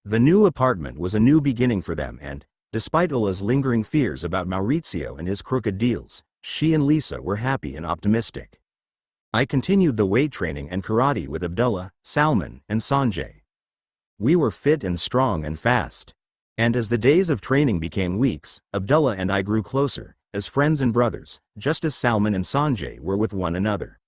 The new apartment was a new beginning for them and, despite Ulla's lingering fears about Maurizio and his crooked deals, she and Lisa were happy and optimistic. I continued the weight training and karate with Abdullah, Salman, and Sanjay. We were fit and strong and fast. And as the days of training became weeks, Abdullah and I grew closer, as friends and brothers, just as Salman and Sanjay were with one another.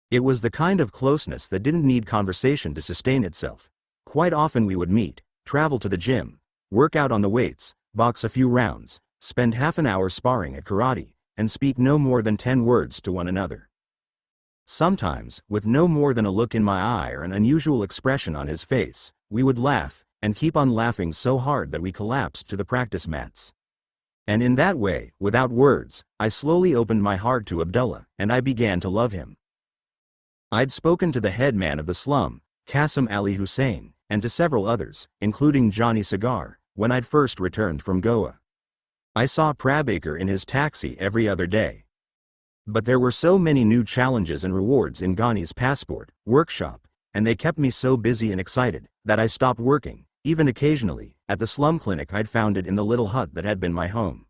It was the kind of closeness that didn't need conversation to sustain itself. Quite often we would meet, travel to the gym, work out on the weights, box a few rounds, spend half an hour sparring at karate, and speak no more than 10 words to one another. Sometimes, with no more than a look in my eye or an unusual expression on his face, we would laugh, and keep on laughing so hard that we collapsed to the practice mats. And in that way, without words, I slowly opened my heart to Abdullah, and I began to love him. I'd spoken to the head man of the slum, Qasim Ali Hussein, and to several others, including Johnny Cigar, when I'd first returned from Goa. I saw Prabhakar in his taxi every other day. But there were so many new challenges and rewards in Ghani's passport workshop, and they kept me so busy and excited, that I stopped working, even occasionally, at the slum clinic I'd founded in the little hut that had been my home.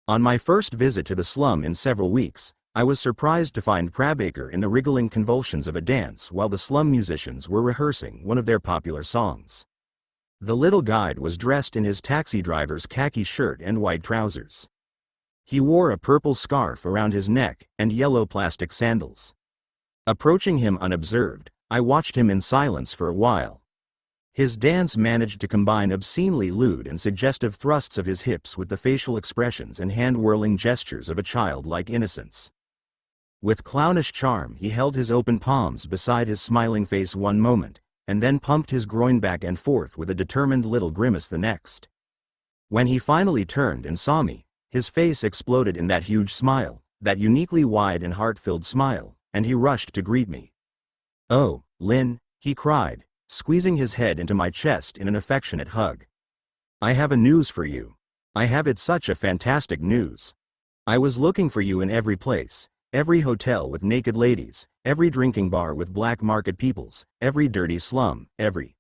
On my first visit to the slum in several weeks, I was surprised to find Prabhakar in the wriggling convulsions of a dance while the slum musicians were rehearsing one of their popular songs. The little guide was dressed in his taxi driver's khaki shirt and white trousers. He wore a purple scarf around his neck and yellow plastic sandals. Approaching him unobserved, I watched him in silence for a while. His dance managed to combine obscenely lewd and suggestive thrusts of his hips with the facial expressions and hand-whirling gestures of a childlike innocence. With clownish charm he held his open palms beside his smiling face one moment, and then pumped his groin back and forth with a determined little grimace the next. When he finally turned and saw me, his face exploded in that huge smile, that uniquely wide and heart-filled smile, and he rushed to greet me. "Oh, Lin," he cried, squeezing his head into my chest in an affectionate hug. "I have a news for you. I have it such a fantastic news. I was looking for you in every place. Every hotel with naked ladies, every drinking bar with black market peoples, every dirty slum, every...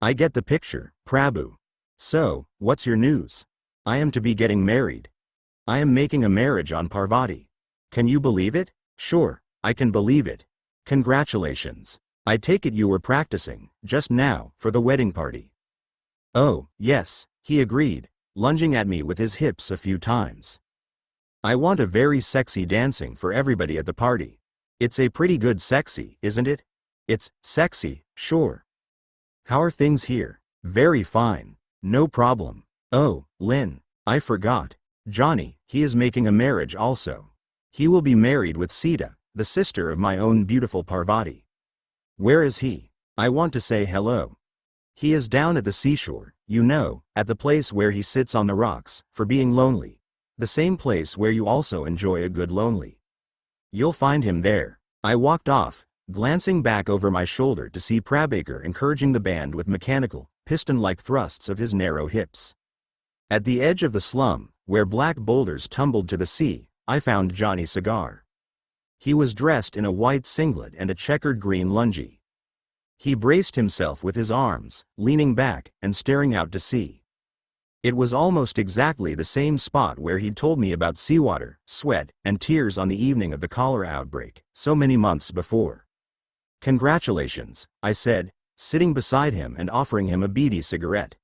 I get the picture, Prabhu. So, what's your news? I am to be getting married. I am making a marriage on Parvati. Can you believe it? Sure, I can believe it. Congratulations. I take it you were practicing, just now, for the wedding party." "Oh, yes," he agreed, lunging at me with his hips a few times. "I want a very sexy dancing for everybody at the party. It's a pretty good sexy, isn't it? It's sexy, sure. How are things here? Very fine. No problem. Oh, Lin, I forgot. Johnny, he is making a marriage also. He will be married with Sita, the sister of my own beautiful Parvati. Where is he? I want to say hello. He is down at the seashore, you know, at the place where he sits on the rocks, for being lonely. The same place where you also enjoy a good lonely. You'll find him there." I walked off, glancing back over my shoulder to see Prabhakar encouraging the band with mechanical, piston-like thrusts of his narrow hips. At the edge of the slum, where black boulders tumbled to the sea, I found Johnny Cigar. He was dressed in a white singlet and a checkered green lungi. He braced himself with his arms, leaning back and staring out to sea. It was almost exactly the same spot where he'd told me about seawater, sweat, and tears on the evening of the cholera outbreak, so many months before. "Congratulations," I said, sitting beside him and offering him a beady cigarette.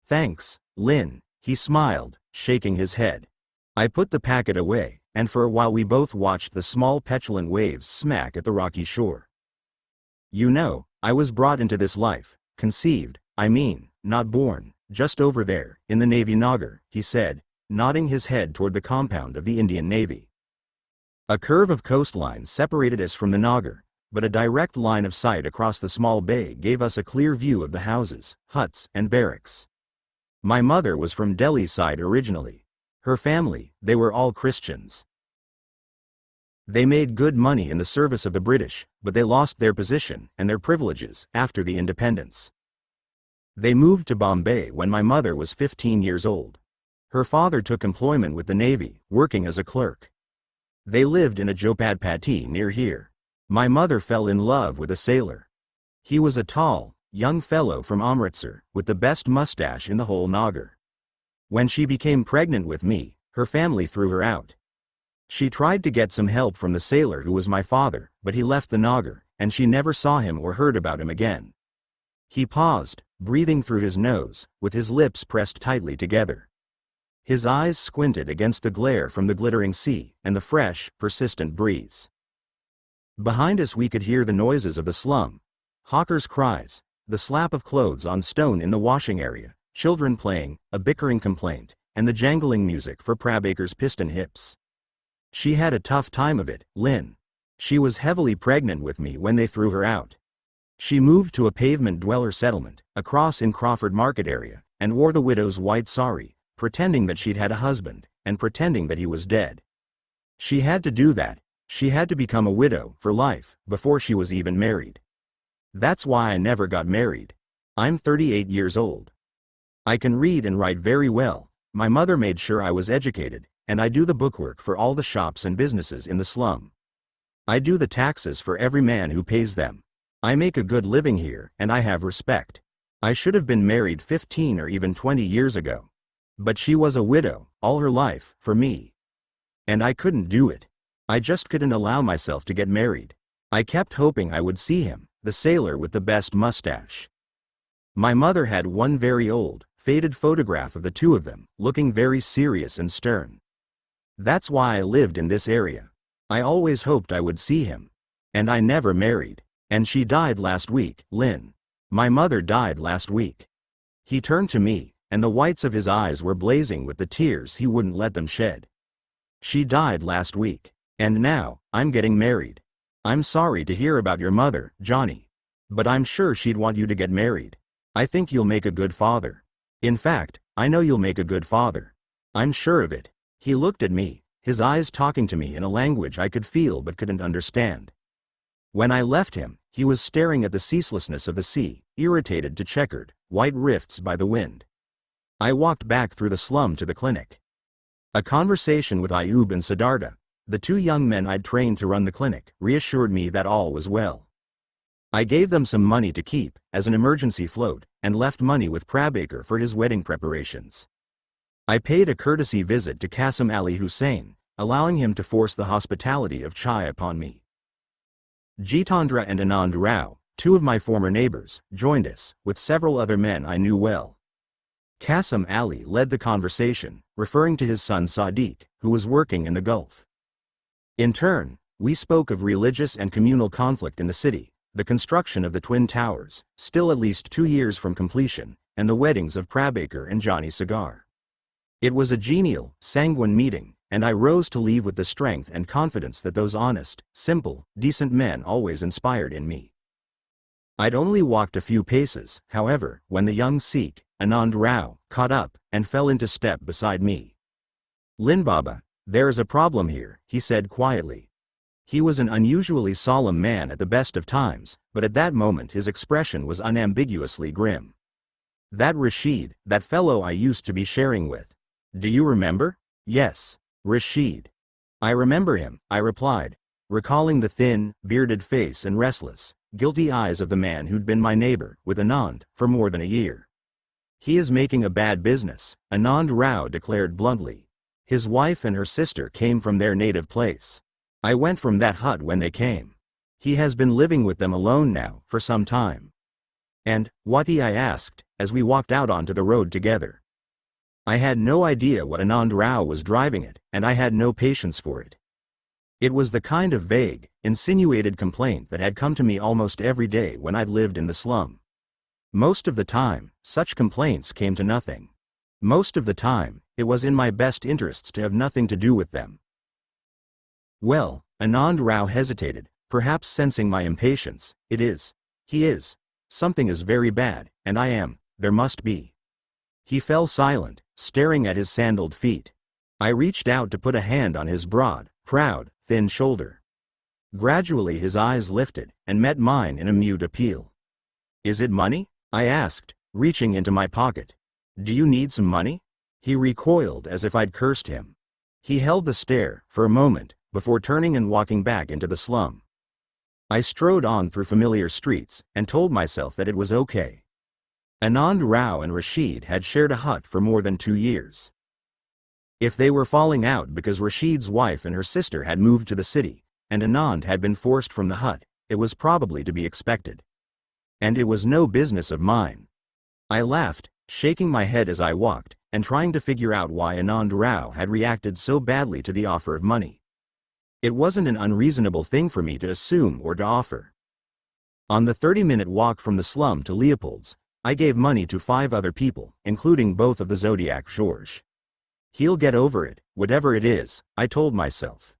"Thanks, Lin," he smiled, shaking his head. I put the packet away, and for a while we both watched the small petulant waves smack at the rocky shore. "You know, I was brought into this life, conceived, not born, just over there, in the Navy Nagar," he said, nodding his head toward the compound of the Indian Navy. A curve of coastline separated us from the Nagar, but a direct line of sight across the small bay gave us a clear view of the houses, huts, and barracks. My mother was from Delhi side originally. Her family, they were all Christians. They made good money in the service of the British, but they lost their position and their privileges after the independence. They moved to Bombay when my mother was 15 years old. Her father took employment with the Navy, working as a clerk. They lived in a Jopadpati near here. My mother fell in love with a sailor. He was a tall, young fellow from Amritsar, with the best mustache in the whole Nagar. When she became pregnant with me, her family threw her out. She tried to get some help from the sailor who was my father, but he left the Nagar, and she never saw him or heard about him again. He paused, breathing through his nose, with his lips pressed tightly together. His eyes squinted against the glare from the glittering sea and the fresh, persistent breeze. Behind us we could hear the noises of the slum. Hawkers' cries, the slap of clothes on stone in the washing area, children playing, a bickering complaint, and the jangling music for Prabaker's piston hips. She had a tough time of it, Lynn. She was heavily pregnant with me when they threw her out. She moved to a pavement dweller settlement, across in Crawford Market area, and wore the widow's white sari, pretending that she'd had a husband, and pretending that he was dead. She had to do that. She had to become a widow for life, before she was even married. That's why I never got married. I'm 38 years old. I can read and write very well. My mother made sure I was educated, and I do the bookwork for all the shops and businesses in the slum. I do the taxes for every man who pays them. I make a good living here, and I have respect. I should have been married 15 or even 20 years ago. But she was a widow, all her life, for me. And I couldn't do it. I just couldn't allow myself to get married. I kept hoping I would see him, the sailor with the best mustache. My mother had one very old, faded photograph of the two of them, looking very serious and stern. That's why I lived in this area. I always hoped I would see him. And I never married. And she died last week, Lynn. My mother died last week. He turned to me, and the whites of his eyes were blazing with the tears he wouldn't let them shed. She died last week. And now, I'm getting married. I'm sorry to hear about your mother, Johnny. But I'm sure she'd want you to get married. I think you'll make a good father. In fact, I know you'll make a good father. I'm sure of it. He looked at me, his eyes talking to me in a language I could feel but couldn't understand. When I left him, he was staring at the ceaselessness of the sea, irritated to checkered, white rifts by the wind. I walked back through the slum to the clinic. A conversation with Ayub and Siddhartha, the two young men I'd trained to run the clinic, reassured me that all was well. I gave them some money to keep, as an emergency float, and left money with Prabaker for his wedding preparations. I paid a courtesy visit to Qasim Ali Hussain, allowing him to force the hospitality of chai upon me. Jitendra and Anand Rao, two of my former neighbors, joined us, with several other men I knew well. Qasim Ali led the conversation, referring to his son Sadiq, who was working in the Gulf. In turn, we spoke of religious and communal conflict in the city, the construction of the Twin Towers, still at least 2 years from completion, and the weddings of Prabaker and Johnny Cigar. It was a genial, sanguine meeting, and I rose to leave with the strength and confidence that those honest, simple, decent men always inspired in me. I'd only walked a few paces, however, when the young Sikh, Anand Rao, caught up and fell into step beside me. "Lin Baba, there is a problem here," he said quietly. He was an unusually solemn man at the best of times, but at that moment his expression was unambiguously grim. "That Rashid, that fellow I used to be sharing with. Do you remember?" "Yes, Rashid. I remember him," I replied, recalling the thin, bearded face and restless, guilty eyes of the man who'd been my neighbor, with Anand, for more than a year. "He is making a bad business," Anand Rao declared bluntly. "His wife and her sister came from their native place. I went from that hut when they came. He has been living with them alone now, for some time." "And, Wati?" I asked, as we walked out onto the road together. I had no idea what Anand Rao was driving at, and I had no patience for it. It was the kind of vague, insinuated complaint that had come to me almost every day when I'd lived in the slum. Most of the time, such complaints came to nothing. Most of the time, it was in my best interests to have nothing to do with them. "Well," Anand Rao hesitated, perhaps sensing my impatience, he is. Something is very bad, and there must be." He fell silent, staring at his sandaled feet. I reached out to put a hand on his broad, proud, thin shoulder. Gradually his eyes lifted, and met mine in a mute appeal. "Is it money?" I asked, reaching into my pocket. "Do you need some money?" He recoiled as if I'd cursed him. He held the stare, for a moment, before turning and walking back into the slum. I strode on through familiar streets, and told myself that it was okay. Anand Rao and Rashid had shared a hut for more than 2 years. If they were falling out because Rashid's wife and her sister had moved to the city, and Anand had been forced from the hut, it was probably to be expected. And it was no business of mine. I laughed, shaking my head as I walked, and trying to figure out why Anand Rao had reacted so badly to the offer of money. It wasn't an unreasonable thing for me to assume or to offer. On the 30-minute walk from the slum to Leopold's, I gave money to 5 other people, including both of the Zodiac Georges. He'll get over it, whatever it is, I told myself.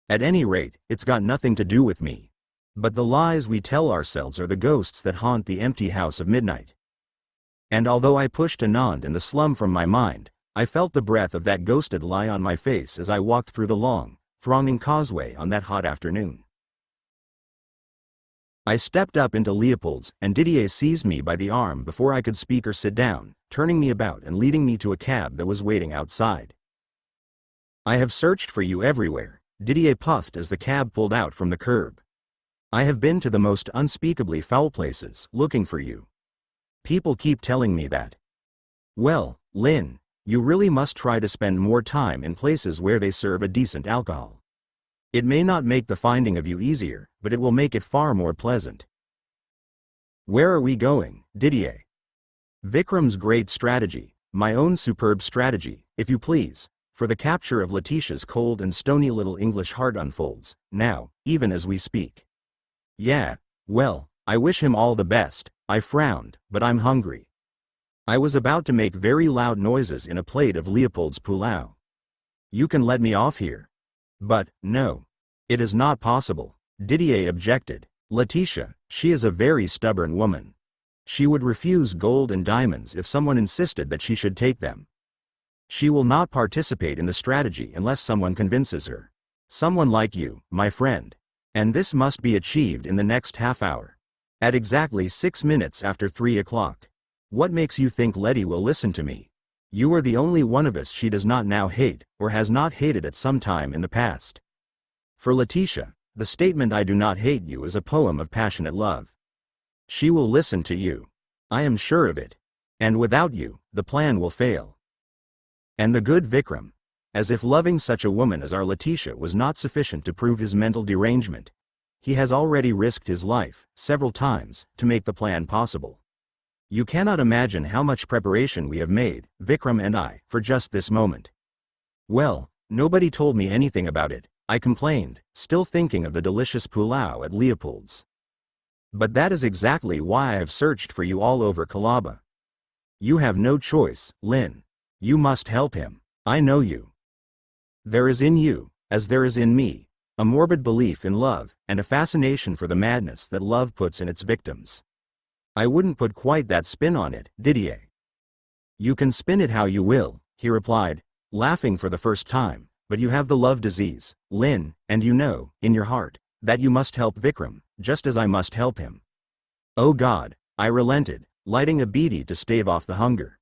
At any rate, it's got nothing to do with me. But the lies we tell ourselves are the ghosts that haunt the empty house of midnight. And although I pushed Anand in the slum from my mind, I felt the breath of that ghosted lie on my face as I walked through the long, thronging causeway on that hot afternoon. I stepped up into Leopold's, and Didier seized me by the arm before I could speak or sit down, turning me about and leading me to a cab that was waiting outside. I have searched for you everywhere, Didier puffed as the cab pulled out from the curb. I have been to the most unspeakably foul places, looking for you. People keep telling me that. Well, Lynn, you really must try to spend more time in places where they serve a decent alcohol. It may not make the finding of you easier, but it will make it far more pleasant. Where are we going, Didier? Vikram's great strategy, my own superb strategy, if you please, for the capture of Letitia's cold and stony little English heart unfolds, now, even as we speak. Yeah, well, I wish him all the best, I frowned, but I'm hungry. I was about to make very loud noises in a plate of Leopold's pulao. You can let me off here. But, no. It is not possible, Didier objected. Letitia, she is a very stubborn woman. She would refuse gold and diamonds if someone insisted that she should take them. She will not participate in the strategy unless someone convinces her. Someone like you, my friend. And this must be achieved in the next half hour. At exactly 6 minutes after 3 o'clock. What makes you think Letty will listen to me? You are the only one of us she does not now hate, or has not hated at some time in the past. For Letitia, the statement "I do not hate you" is a poem of passionate love. She will listen to you. I am sure of it. And without you, the plan will fail. And the good Vikram, as if loving such a woman as our Letitia was not sufficient to prove his mental derangement, he has already risked his life, several times, to make the plan possible. You cannot imagine how much preparation we have made, Vikram and I, for just this moment. Well, nobody told me anything about it, I complained, still thinking of the delicious pulao at Leopold's. But that is exactly why I have searched for you all over Kalaba. You have no choice, Lynn. You must help him. I know you. There is in you, as there is in me, a morbid belief in love, and a fascination for the madness that love puts in its victims. I wouldn't put quite that spin on it, Didier. You can spin it how you will, he replied, laughing for the first time, but you have the love disease, Lynn, and you know, in your heart, that you must help Vikram, just as I must help him. Oh God, I relented, lighting a beedi to stave off the hunger.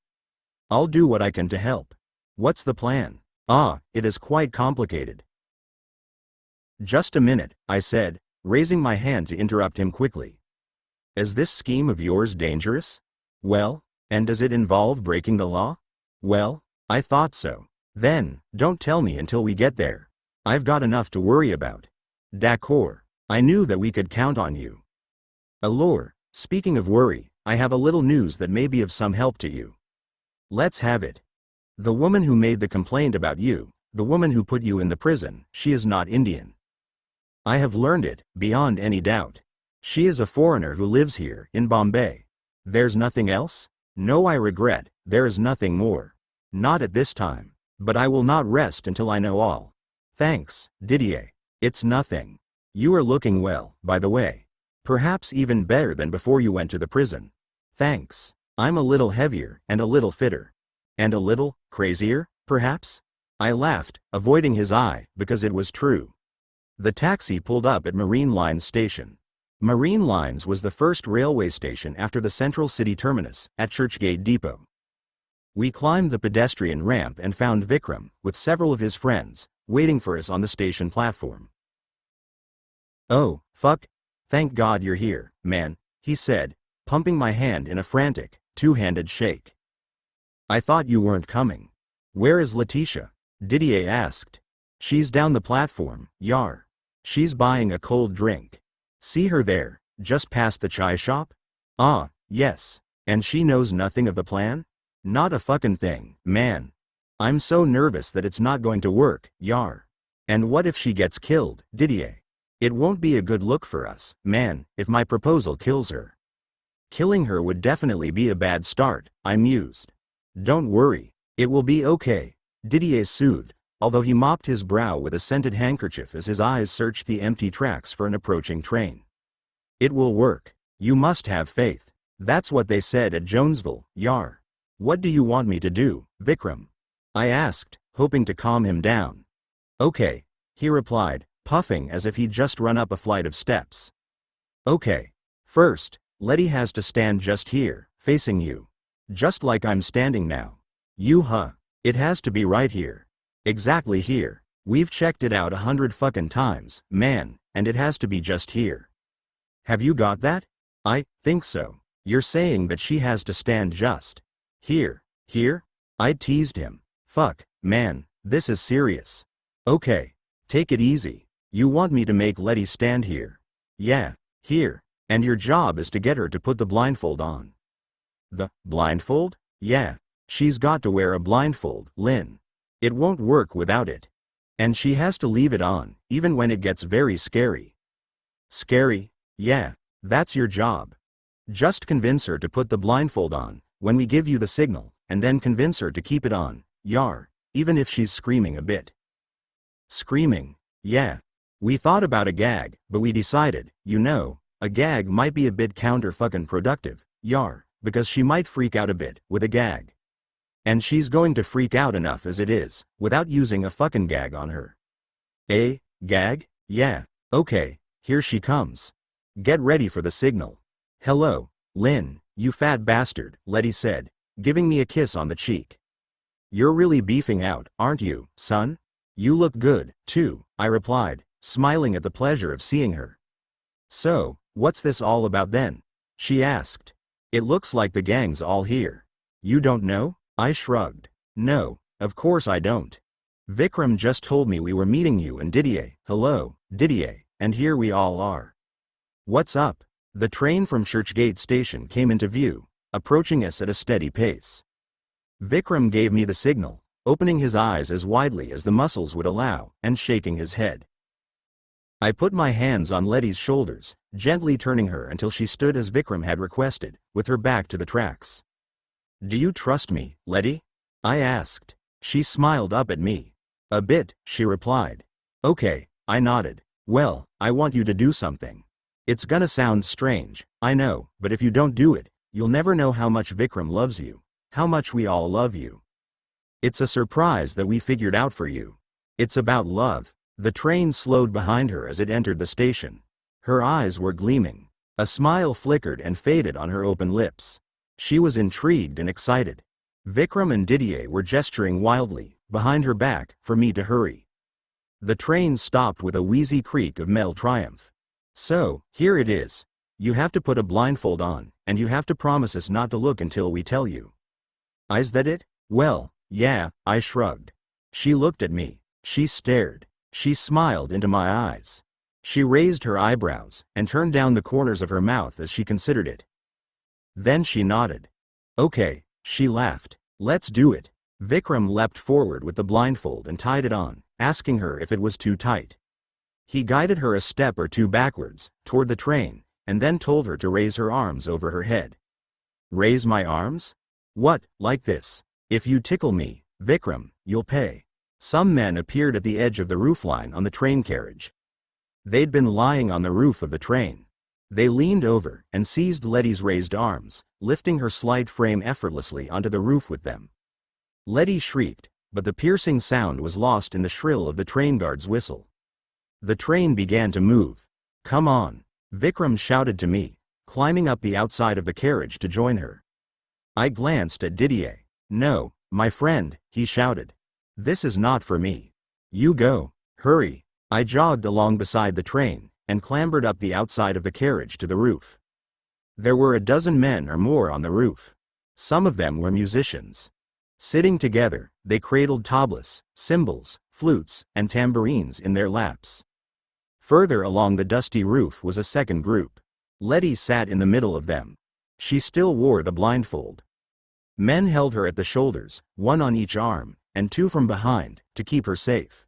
I'll do what I can to help. What's the plan? It is quite complicated. Just a minute, I said, raising my hand to interrupt him quickly. Is this scheme of yours dangerous? Well, and does it involve breaking the law? Well, I thought so. Then, don't tell me until we get there. I've got enough to worry about. D'accord. I knew that we could count on you. Alors, speaking of worry, I have a little news that may be of some help to you. Let's have it. The woman who made the complaint about you, the woman who put you in the prison, she is not Indian. I have learned it, beyond any doubt. She is a foreigner who lives here, in Bombay. There's nothing else? No, I regret, there is nothing more. Not at this time. But I will not rest until I know all. Thanks, Didier. It's nothing. You are looking well, by the way. Perhaps even better than before you went to the prison. Thanks. I'm a little heavier, and a little fitter. And a little crazier, perhaps? I laughed, avoiding his eye, because it was true. The taxi pulled up at Marine Lines Station. Marine Lines was the first railway station after the central city terminus, at Churchgate Depot. We climbed the pedestrian ramp and found Vikram, with several of his friends, waiting for us on the station platform. Oh, fuck, Thank God you're here, man, he said, pumping my hand in a frantic, two-handed shake. I thought you weren't coming. Where is Letitia? Didier asked. She's down the platform, yar. She's buying a cold drink. See her there, just past the chai shop? Ah, yes. And she knows nothing of the plan? Not a fucking thing, man. I'm so nervous that it's not going to work, yar. And what if she gets killed, Didier? It won't be a good look for us, man, if my proposal kills her. Killing her would definitely be a bad start, I mused. Don't worry, it will be okay, Didier soothed, although he mopped his brow with a scented handkerchief as his eyes searched the empty tracks for an approaching train. It will work. You must have faith. That's what they said at Jonesville, yar. What do you want me to do, Vikram? I asked, hoping to calm him down. Okay, he replied, puffing as if he'd just run up a flight of steps. Okay. First, Letty has to stand just here, facing you. Just like I'm standing now. It has to be right here. Exactly here. We've checked it out 100 fucking times, man, and it has to be just here. Have you got that? I think so. You're saying that she has to stand just here? I teased him. Fuck, man, this is serious. Okay, take it easy. You want me to make Letty stand here? Yeah, here. And your job is to get her to put the blindfold on. The blindfold? Yeah. She's got to wear a blindfold, Lynn. It won't work without it. And she has to leave it on, even when it gets very scary. Scary? Yeah, that's your job. Just convince her to put the blindfold on, when we give you the signal, and then convince her to keep it on, yar, even if she's screaming a bit. Screaming? Yeah. We thought about a gag, but we decided, a gag might be a bit counter-fucking-productive, yar, because she might freak out a bit, with a gag. And she's going to freak out enough as it is, without using a fucking gag on her. A gag? Yeah. Okay, here she comes. Get ready for the signal. Hello, Lynn, you fat bastard, Letty said, giving me a kiss on the cheek. You're really beefing out, aren't you, son? You look good, too, I replied, smiling at the pleasure of seeing her. So, what's this all about then? She asked. It looks like the gang's all here. You don't know? I shrugged. No, of course I don't. Vikram just told me we were meeting you and Didier. Hello, Didier, and here we all are. What's up? The train from Churchgate Station came into view, approaching us at a steady pace. Vikram gave me the signal, opening his eyes as widely as the muscles would allow, and shaking his head. I put my hands on Letty's shoulders, gently turning her until she stood as Vikram had requested, with her back to the tracks. Do you trust me, Letty? I asked. She smiled up at me. A bit, she replied. Okay, I nodded. Well, I want you to do something. It's gonna sound strange, I know, but if you don't do it, you'll never know how much Vikram loves you, how much we all love you. It's a surprise that we figured out for you. It's about love. The train slowed behind her as it entered the station. Her eyes were gleaming. A smile flickered and faded on her open lips. She was intrigued and excited. Vikram and Didier were gesturing wildly, behind her back, for me to hurry. The train stopped with a wheezy creak of metal triumph. So, here it is. You have to put a blindfold on, and you have to promise us not to look until we tell you. Is that it? Well, yeah, I shrugged. She looked at me. She stared. She smiled into my eyes. She raised her eyebrows, and turned down the corners of her mouth as she considered it. Then she nodded. Okay, she laughed. Let's do it. Vikram leapt forward with the blindfold and tied it on, asking her if it was too tight. He guided her a step or two backwards, toward the train, and then told her to raise her arms over her head. Raise my arms? What, like this? If you tickle me, Vikram, you'll pay. Some men appeared at the edge of the roofline on the train carriage. They'd been lying on the roof of the train. They leaned over and seized Letty's raised arms, lifting her slight frame effortlessly onto the roof with them. Letty shrieked, but the piercing sound was lost in the shrill of the train guard's whistle. The train began to move. Come on, Vikram shouted to me, climbing up the outside of the carriage to join her. I glanced at Didier. No, my friend, he shouted. This is not for me. You go, hurry. I jogged along beside the train, and clambered up the outside of the carriage to the roof. There were a dozen men or more on the roof. Some of them were musicians. Sitting together, they cradled tablas, cymbals, flutes, and tambourines in their laps. Further along the dusty roof was a second group. Letty sat in the middle of them. She still wore the blindfold. Men held her at the shoulders, one on each arm, and two from behind, to keep her safe.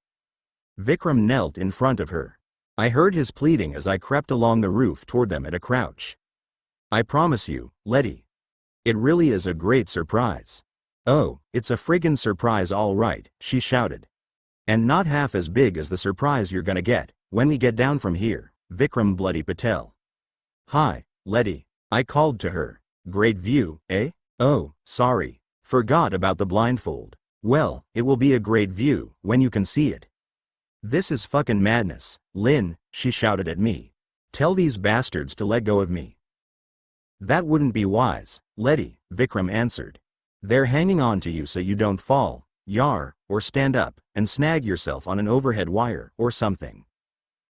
Vikram knelt in front of her. I heard his pleading as I crept along the roof toward them at a crouch. I promise you, Letty. It really is a great surprise. Oh, it's a friggin' surprise all right, she shouted. And not half as big as the surprise you're gonna get when we get down from here, Vikram Bloody Patel. Hi, Letty, I called to her. Great view, eh? Oh, sorry. Forgot about the blindfold. Well, it will be a great view when you can see it. This is fucking madness, Lynn, she shouted at me. Tell these bastards to let go of me. That wouldn't be wise, Letty, Vikram answered. They're hanging on to you so you don't fall, yar, or stand up and snag yourself on an overhead wire or something.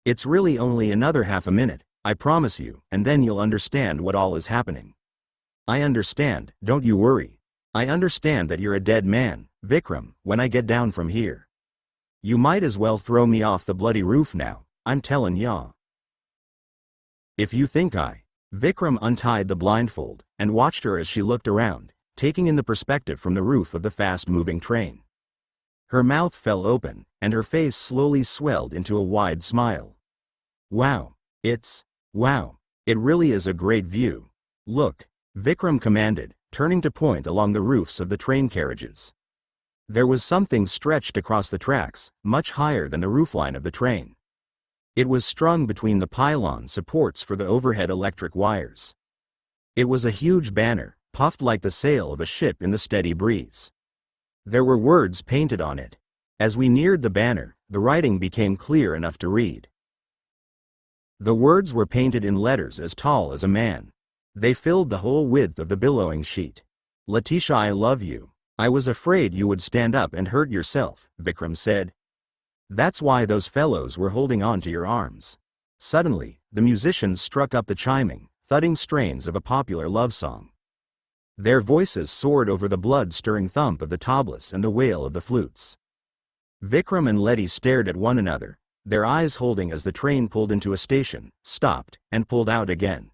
It's really only another half a minute, I promise you, and then you'll understand what all is happening. I understand, don't you worry. I understand that you're a dead man, Vikram, when I get down from here. You might as well throw me off the bloody roof now, I'm tellin' ya. If you think Vikram untied the blindfold and watched her as she looked around, taking in the perspective from the roof of the fast-moving train. Her mouth fell open, and her face slowly swelled into a wide smile. Wow, it really is a great view. Look, Vikram commanded, turning to point along the roofs of the train carriages. There was something stretched across the tracks, much higher than the roofline of the train. It was strung between the pylon supports for the overhead electric wires. It was a huge banner, puffed like the sail of a ship in the steady breeze. There were words painted on it. As we neared the banner, the writing became clear enough to read. The words were painted in letters as tall as a man. They filled the whole width of the billowing sheet. Letitia, I love you. I was afraid you would stand up and hurt yourself, Vikram said. That's why those fellows were holding on to your arms. Suddenly, the musicians struck up the chiming, thudding strains of a popular love song. Their voices soared over the blood-stirring thump of the tablas and the wail of the flutes. Vikram and Letty stared at one another, their eyes holding as the train pulled into a station, stopped, and pulled out again.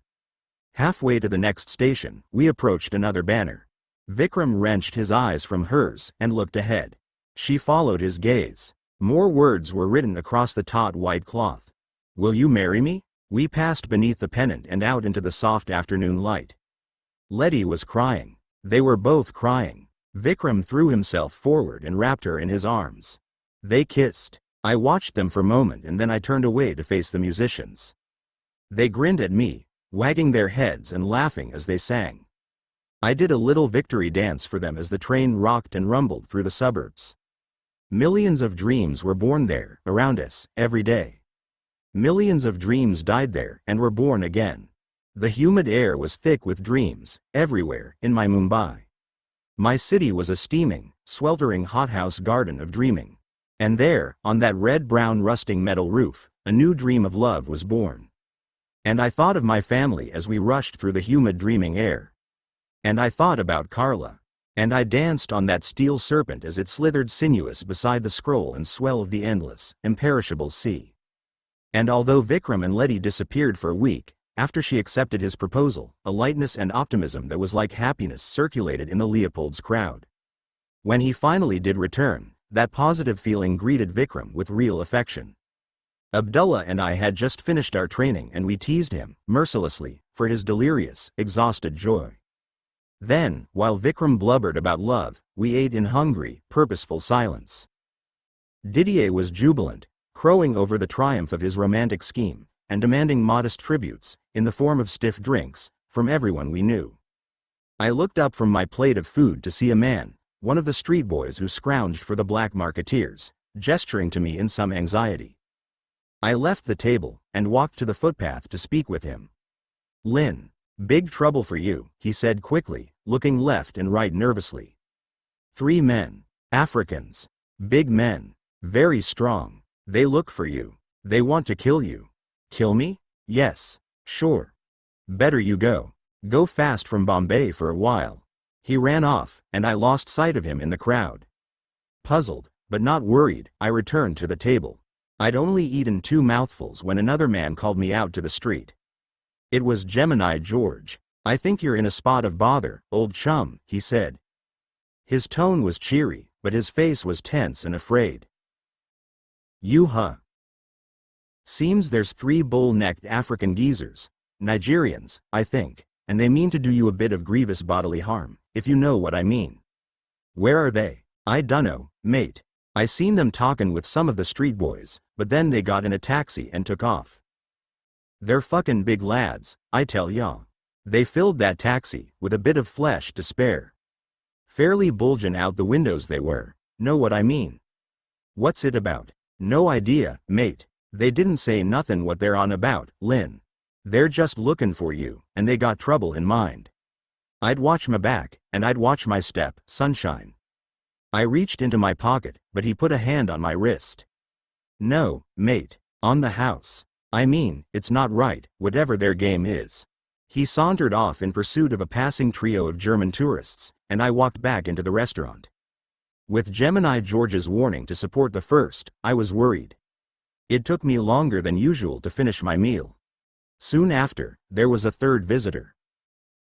Halfway to the next station, we approached another banner. Vikram wrenched his eyes from hers and looked ahead. She followed his gaze. More words were written across the taut white cloth. Will you marry me? We passed beneath the pennant and out into the soft afternoon light. Letty was crying. They were both crying. Vikram threw himself forward and wrapped her in his arms. They kissed. I watched them for a moment and then I turned away to face the musicians. They grinned at me, wagging their heads and laughing as they sang. I did a little victory dance for them as the train rocked and rumbled through the suburbs. Millions of dreams were born there, around us, every day. Millions of dreams died there and were born again. The humid air was thick with dreams, everywhere, in my Mumbai. My city was a steaming, sweltering hothouse garden of dreaming. And there, on that red-brown rusting metal roof, a new dream of love was born. And I thought of my family as we rushed through the humid dreaming air. And I thought about Carla. And I danced on that steel serpent as it slithered sinuous beside the scroll and swell of the endless, imperishable sea. And although Vikram and Letty disappeared for a week, after she accepted his proposal, a lightness and optimism that was like happiness circulated in the Leopold's crowd. When he finally did return, that positive feeling greeted Vikram with real affection. Abdullah and I had just finished our training and we teased him, mercilessly, for his delirious, exhausted joy. Then, while Vikram blubbered about love, we ate in hungry, purposeful silence. Didier was jubilant, crowing over the triumph of his romantic scheme, and demanding modest tributes, in the form of stiff drinks, from everyone we knew. I looked up from my plate of food to see a man, one of the street boys who scrounged for the black marketeers, gesturing to me in some anxiety. I left the table, and walked to the footpath to speak with him. Lynn, big trouble for you, he said quickly, looking left and right nervously. 3 men, Africans, big men, very strong, they look for you, they want to kill you. Kill me? Yes. Sure. Better you go. Go fast from Bombay for a while. He ran off, and I lost sight of him in the crowd. Puzzled, but not worried, I returned to the table. I'd only eaten 2 mouthfuls when another man called me out to the street. It was Gemini George. "I think you're in a spot of bother, old chum," he said. His tone was cheery, but his face was tense and afraid. Seems there's 3 bull-necked African geezers, Nigerians, I think, and they mean to do you a bit of grievous bodily harm, if you know what I mean. Where are they? I dunno, mate. I seen them talkin' with some of the street boys, but then they got in a taxi and took off. They're fucking big lads, I tell ya. They filled that taxi with a bit of flesh to spare. Fairly bulgin' out the windows they were, know what I mean? What's it about? No idea, mate. They didn't say nothin' what they're on about, Lynn. They're just lookin' for you, and they got trouble in mind. I'd watch my back, and I'd watch my step, sunshine. I reached into my pocket, but he put a hand on my wrist. No, mate, on the house. I mean, it's not right, whatever their game is. He sauntered off in pursuit of a passing trio of German tourists, and I walked back into the restaurant. With Gemini George's warning to support the first, I was worried. It took me longer than usual to finish my meal. Soon after, there was a third visitor.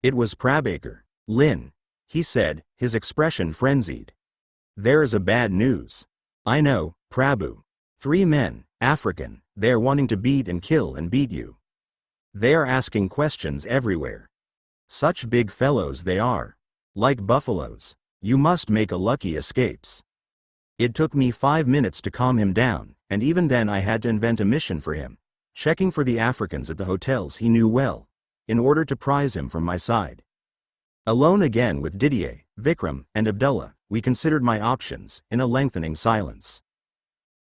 It was Prabaker. "Lynn," he said, his expression frenzied. "There is a bad news." "I know, Prabhu. 3 men, African, they're wanting to beat and kill and beat you. They are asking questions everywhere. Such big fellows they are. Like buffaloes. You must make a lucky escapes." It took me 5 minutes to calm him down, and even then I had to invent a mission for him, checking for the Africans at the hotels he knew well, in order to prise him from my side. Alone again with Didier, Vikram, and Abdullah, we considered my options, in a lengthening silence.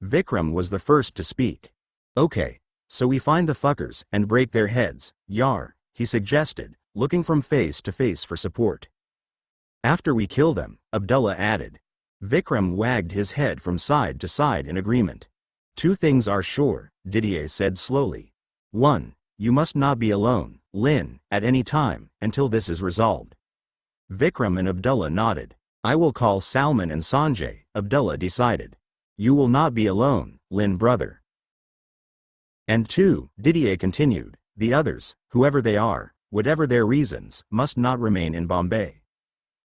Vikram was the first to speak. "Okay, so we find the fuckers and break their heads, yar," he suggested, looking from face to face for support. "After we kill them," Abdullah added. Vikram wagged his head from side to side in agreement. "2 things are sure," Didier said slowly. "1, you must not be alone, Lynn, at any time, until this is resolved." Vikram and Abdullah nodded. "I will call Salman and Sanjay," Abdullah decided. "You will not be alone, Lynn brother." "And 2, Didier continued, the others, whoever they are, whatever their reasons, must not remain in Bombay.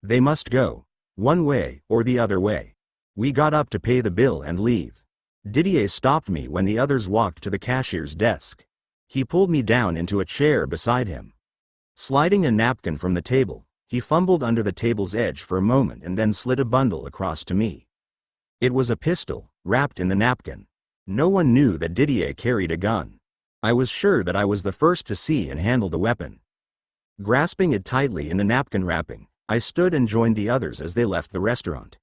They must go, one way or the other way." We got up to pay the bill and leave. Didier stopped me when the others walked to the cashier's desk. He pulled me down into a chair beside him. Sliding a napkin from the table, he fumbled under the table's edge for a moment and then slid a bundle across to me. It was a pistol, wrapped in the napkin. No one knew that Didier carried a gun. I was sure that I was the first to see and handle the weapon. Grasping it tightly in the napkin wrapping, I stood and joined the others as they left the restaurant.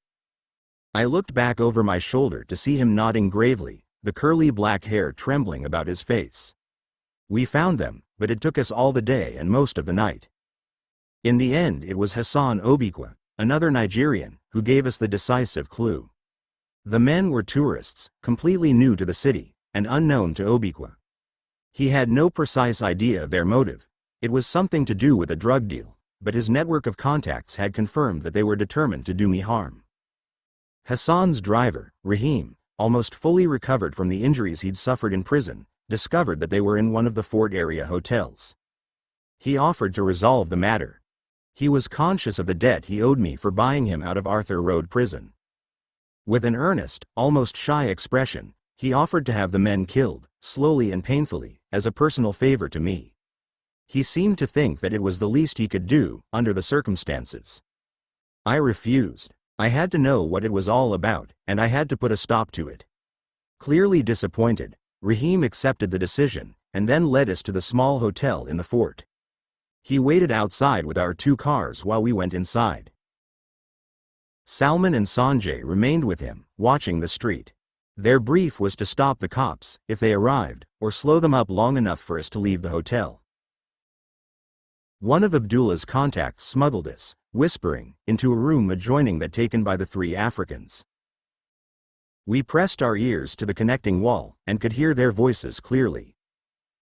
I looked back over my shoulder to see him nodding gravely, the curly black hair trembling about his face. We found them, but it took us all the day and most of the night. In the end it was Hassan Obikwa, another Nigerian, who gave us the decisive clue. The men were tourists, completely new to the city, and unknown to Obikwa. He had no precise idea of their motive. It was something to do with a drug deal, but his network of contacts had confirmed that they were determined to do me harm. Hassan's driver, Rahim, almost fully recovered from the injuries he'd suffered in prison, discovered that they were in one of the Fort area hotels. He offered to resolve the matter. He was conscious of the debt he owed me for buying him out of Arthur Road Prison. With an earnest, almost shy expression, he offered to have the men killed, slowly and painfully, as a personal favor to me. He seemed to think that it was the least he could do, under the circumstances. I refused. I had to know what it was all about, and I had to put a stop to it. Clearly disappointed, Rahim accepted the decision, and then led us to the small hotel in the fort. He waited outside with our 2 cars while we went inside. Salman and Sanjay remained with him, watching the street. Their brief was to stop the cops, if they arrived, or slow them up long enough for us to leave the hotel. One of Abdullah's contacts smuggled us, whispering, into a room adjoining that taken by the 3 Africans. We pressed our ears to the connecting wall, and could hear their voices clearly.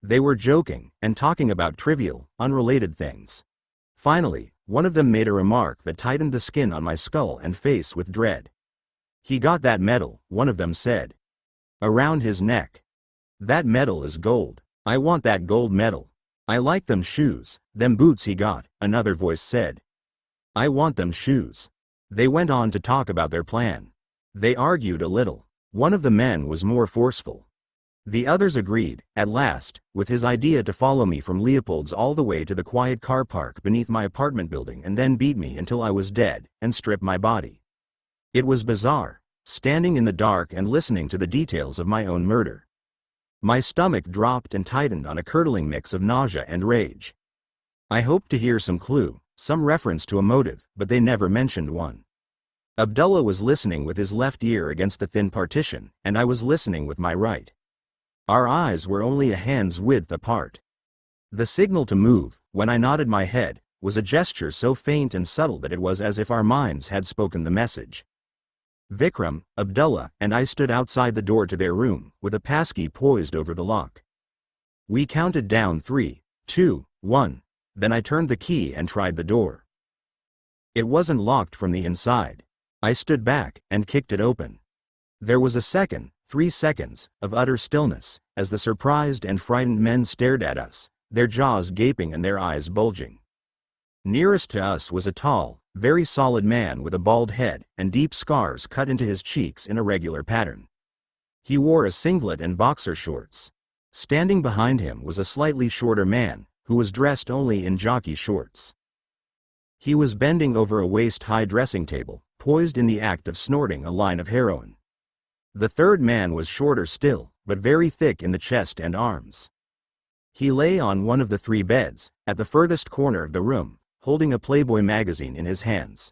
They were joking and talking about trivial, unrelated things. Finally, one of them made a remark that tightened the skin on my skull and face with dread. "He got that medal," one of them said. "Around his neck. That medal is gold. I want that gold medal. I like them shoes, them boots he got," another voice said. "I want them shoes." They went on to talk about their plan. They argued a little. One of the men was more forceful. The others agreed, at last, with his idea to follow me from Leopold's all the way to the quiet car park beneath my apartment building and then beat me until I was dead, and strip my body. It was bizarre, standing in the dark and listening to the details of my own murder. My stomach dropped and tightened on a curdling mix of nausea and rage. I hoped to hear some clue, some reference to a motive, but they never mentioned one. Abdullah was listening with his left ear against the thin partition, and I was listening with my right. Our eyes were only a hand's width apart. The signal to move, when I nodded my head, was a gesture so faint and subtle that it was as if our minds had spoken the message. Vikram, Abdullah, and I stood outside the door to their room, with a passkey poised over the lock. We counted down 3, 2, 1, then I turned the key and tried the door. It wasn't locked from the inside. I stood back and kicked it open. There was a second, 3 seconds, of utter stillness, as the surprised and frightened men stared at us, their jaws gaping and their eyes bulging. Nearest to us was a tall, very solid man with a bald head and deep scars cut into his cheeks in a regular pattern. He wore a singlet and boxer shorts. Standing behind him was a slightly shorter man, who was dressed only in jockey shorts. He was bending over a waist-high dressing table, poised in the act of snorting a line of heroin. The third man was shorter still, but very thick in the chest and arms. He lay on one of the 3 beds, at the furthest corner of the room, holding a Playboy magazine in his hands.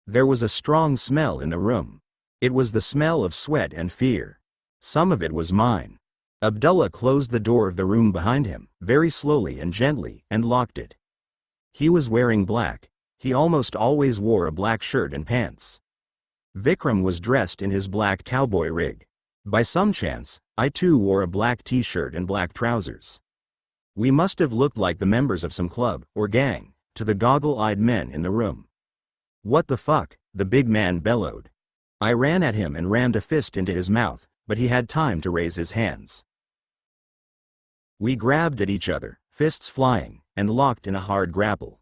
There was a strong smell in the room. It was the smell of sweat and fear. Some of it was mine. Abdullah closed the door of the room behind him, very slowly and gently, and locked it. He was wearing black. He almost always wore a black shirt and pants. Vikram was dressed in his black cowboy rig. By some chance, I too wore a black t-shirt and black trousers. We must have looked like the members of some club, or gang, to the goggle-eyed men in the room. "What the fuck?" the big man bellowed. I ran at him and rammed a fist into his mouth, but he had time to raise his hands. We grabbed at each other, fists flying, and locked in a hard grapple.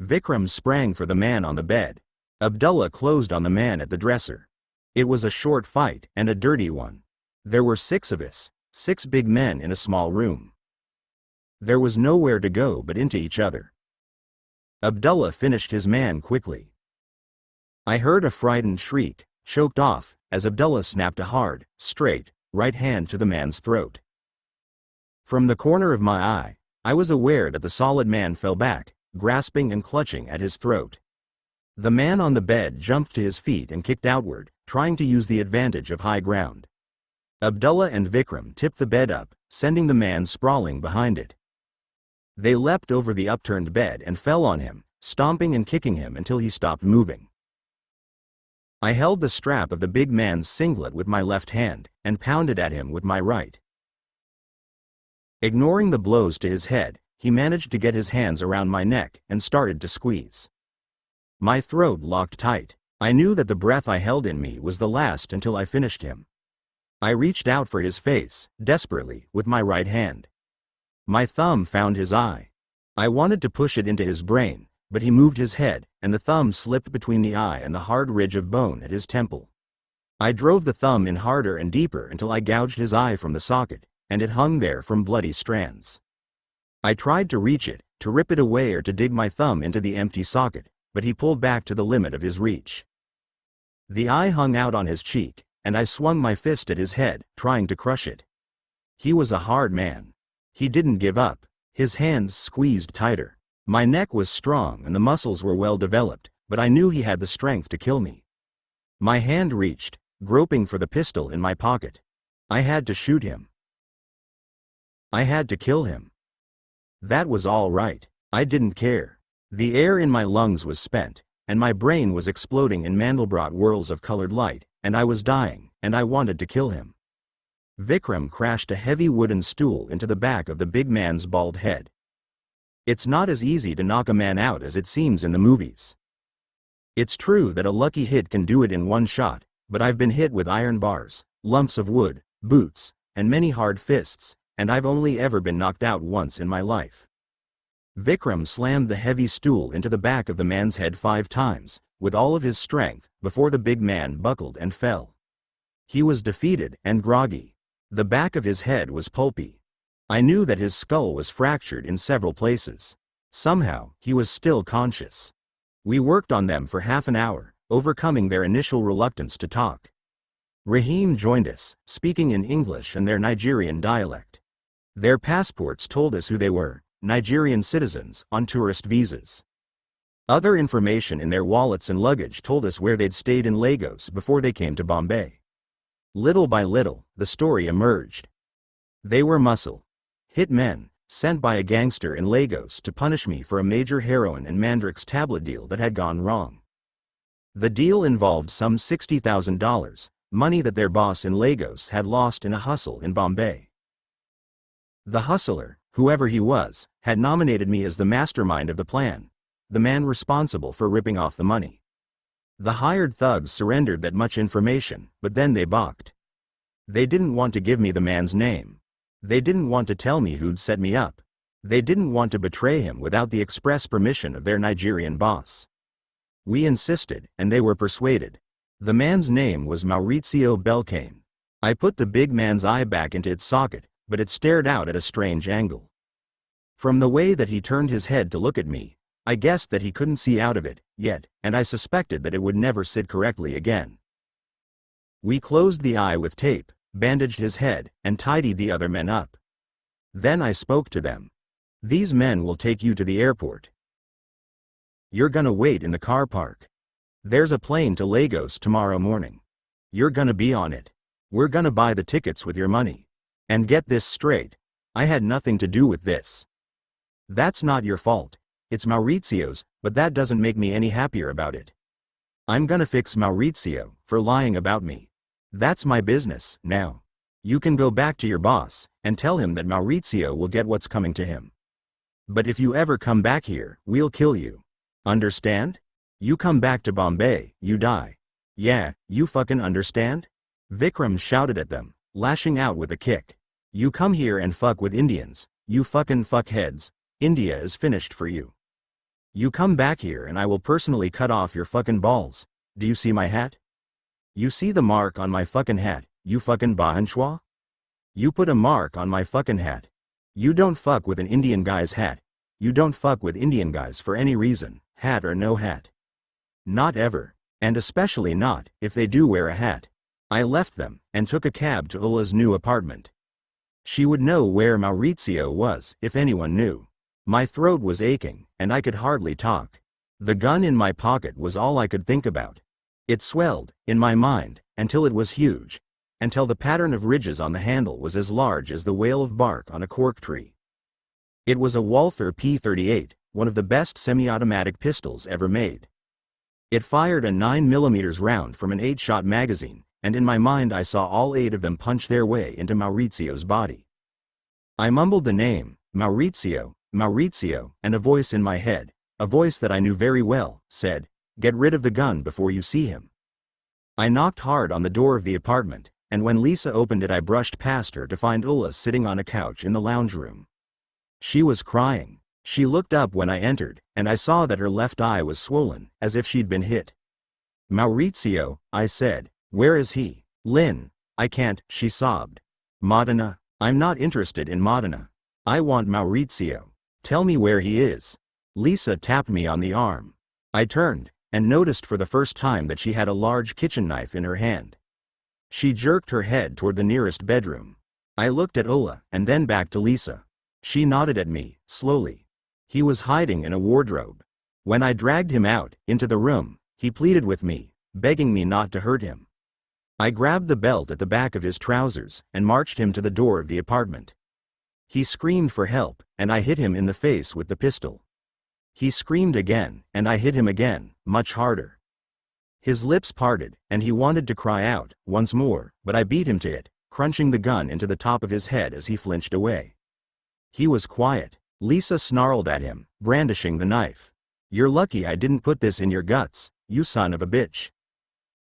Vikram sprang for the man on the bed. Abdullah closed on the man at the dresser. It was a short fight, and a dirty one. There were 6 of us, 6 big men in a small room. There was nowhere to go but into each other. Abdullah finished his man quickly. I heard a frightened shriek, choked off, as Abdullah snapped a hard, straight, right hand to the man's throat. From the corner of my eye, I was aware that the solid man fell back, grasping and clutching at his throat. The man on the bed jumped to his feet and kicked outward, trying to use the advantage of high ground. Abdullah and Vikram tipped the bed up, sending the man sprawling behind it. They leapt over the upturned bed and fell on him, stomping and kicking him until he stopped moving. I held the strap of the big man's singlet with my left hand, and pounded at him with my right. Ignoring the blows to his head, he managed to get his hands around my neck and started to squeeze. My throat locked tight. I knew that the breath I held in me was the last until I finished him. I reached out for his face, desperately, with my right hand. My thumb found his eye. I wanted to push it into his brain, but he moved his head, and the thumb slipped between the eye and the hard ridge of bone at his temple. I drove the thumb in harder and deeper until I gouged his eye from the socket, and it hung there from bloody strands. I tried to reach it, to rip it away or to dig my thumb into the empty socket, but he pulled back to the limit of his reach. The eye hung out on his cheek, and I swung my fist at his head, trying to crush it. He was a hard man. He didn't give up. His hands squeezed tighter. My neck was strong and the muscles were well developed, but I knew he had the strength to kill me. My hand reached, groping for the pistol in my pocket. I had to shoot him. I had to kill him. That was all right. I didn't care. The air in my lungs was spent, and my brain was exploding in Mandelbrot whirls of colored light, and I was dying, and I wanted to kill him. Vikram crashed a heavy wooden stool into the back of the big man's bald head. It's not as easy to knock a man out as it seems in the movies. It's true that a lucky hit can do it in one shot, but I've been hit with iron bars, lumps of wood, boots, and many hard fists, and I've only ever been knocked out once in my life. Vikram slammed the heavy stool into the back of the man's head 5 times, with all of his strength, before the big man buckled and fell. He was defeated and groggy. The back of his head was pulpy. I knew that his skull was fractured in several places. Somehow, he was still conscious. We worked on them for half an hour, overcoming their initial reluctance to talk. Rahim joined us, speaking in English and their Nigerian dialect. Their passports told us who they were, Nigerian citizens, on tourist visas. Other information in their wallets and luggage told us where they'd stayed in Lagos before they came to Bombay. Little by little, the story emerged. They were muscle hit men, sent by a gangster in Lagos to punish me for a major heroin and Mandrix tablet deal that had gone wrong. The deal involved some $60,000, money that their boss in Lagos had lost in a hustle in Bombay. The hustler, whoever he was, had nominated me as the mastermind of the plan, the man responsible for ripping off the money. The hired thugs surrendered that much information, but then they balked. They didn't want to give me the man's name. They didn't want to tell me who'd set me up. They didn't want to betray him without the express permission of their Nigerian boss. We insisted, and they were persuaded. The man's name was Maurizio Belcane. I put the big man's eye back into its socket, but it stared out at a strange angle. From the way that he turned his head to look at me, I guessed that he couldn't see out of it yet, and I suspected that it would never sit correctly again. We closed the eye with tape, bandaged his head, and tidied the other men up. Then I spoke to them. These men will take you to the airport. You're gonna wait in the car park. There's a plane to Lagos tomorrow morning. You're gonna be on it. We're gonna buy the tickets with your money. And get this straight, I had nothing to do with this. That's not your fault. It's Maurizio's, but that doesn't make me any happier about it. I'm gonna fix Maurizio for lying about me. That's my business now. You can go back to your boss and tell him that Maurizio will get what's coming to him. But if you ever come back here, we'll kill you. Understand? You come back to Bombay, you die. Yeah, you fucking understand? Vikram shouted at them, lashing out with a kick. You come here and fuck with Indians, you fucking fuckheads. India is finished for you. You come back here and I will personally cut off your fucking balls. Do you see my hat? You see the mark on my fucking hat, you fucking Bahanchwa? You put a mark on my fucking hat. You don't fuck with an Indian guy's hat. You don't fuck with Indian guys for any reason, hat or no hat. Not ever, and especially not if they do wear a hat. I left them and took a cab to Ula's new apartment. She would know where Maurizio was if anyone knew. My throat was aching, and I could hardly talk. The gun in my pocket was all I could think about. It swelled, in my mind, until it was huge, until the pattern of ridges on the handle was as large as the whale of bark on a cork tree. It was a Walther P38, one of the best semi-automatic pistols ever made. It fired a 9mm round from an 8-shot magazine, and in my mind I saw all 8 of them punch their way into Maurizio's body. I mumbled the name, Maurizio, Maurizio, and a voice in my head, a voice that I knew very well, said, "Get rid of the gun before you see him." I knocked hard on the door of the apartment, and when Lisa opened it I brushed past her to find Ula sitting on a couch in the lounge room. She was crying. She looked up when I entered, and I saw that her left eye was swollen, as if she'd been hit. "Maurizio," I said, "where is he?" "Lynn, I can't," she sobbed. "Modena, I'm not interested in Modena. I want Maurizio. Tell me where he is." Lisa tapped me on the arm. I turned, and noticed for the first time that she had a large kitchen knife in her hand. She jerked her head toward the nearest bedroom. I looked at Ula, and then back to Lisa. She nodded at me, slowly. He was hiding in a wardrobe. When I dragged him out, into the room, he pleaded with me, begging me not to hurt him. I grabbed the belt at the back of his trousers, and marched him to the door of the apartment. He screamed for help, and I hit him in the face with the pistol. He screamed again, and I hit him again, much harder. His lips parted, and he wanted to cry out, once more, but I beat him to it, crunching the gun into the top of his head as he flinched away. He was quiet. Lisa snarled at him, brandishing the knife. "You're lucky I didn't put this in your guts, you son of a bitch.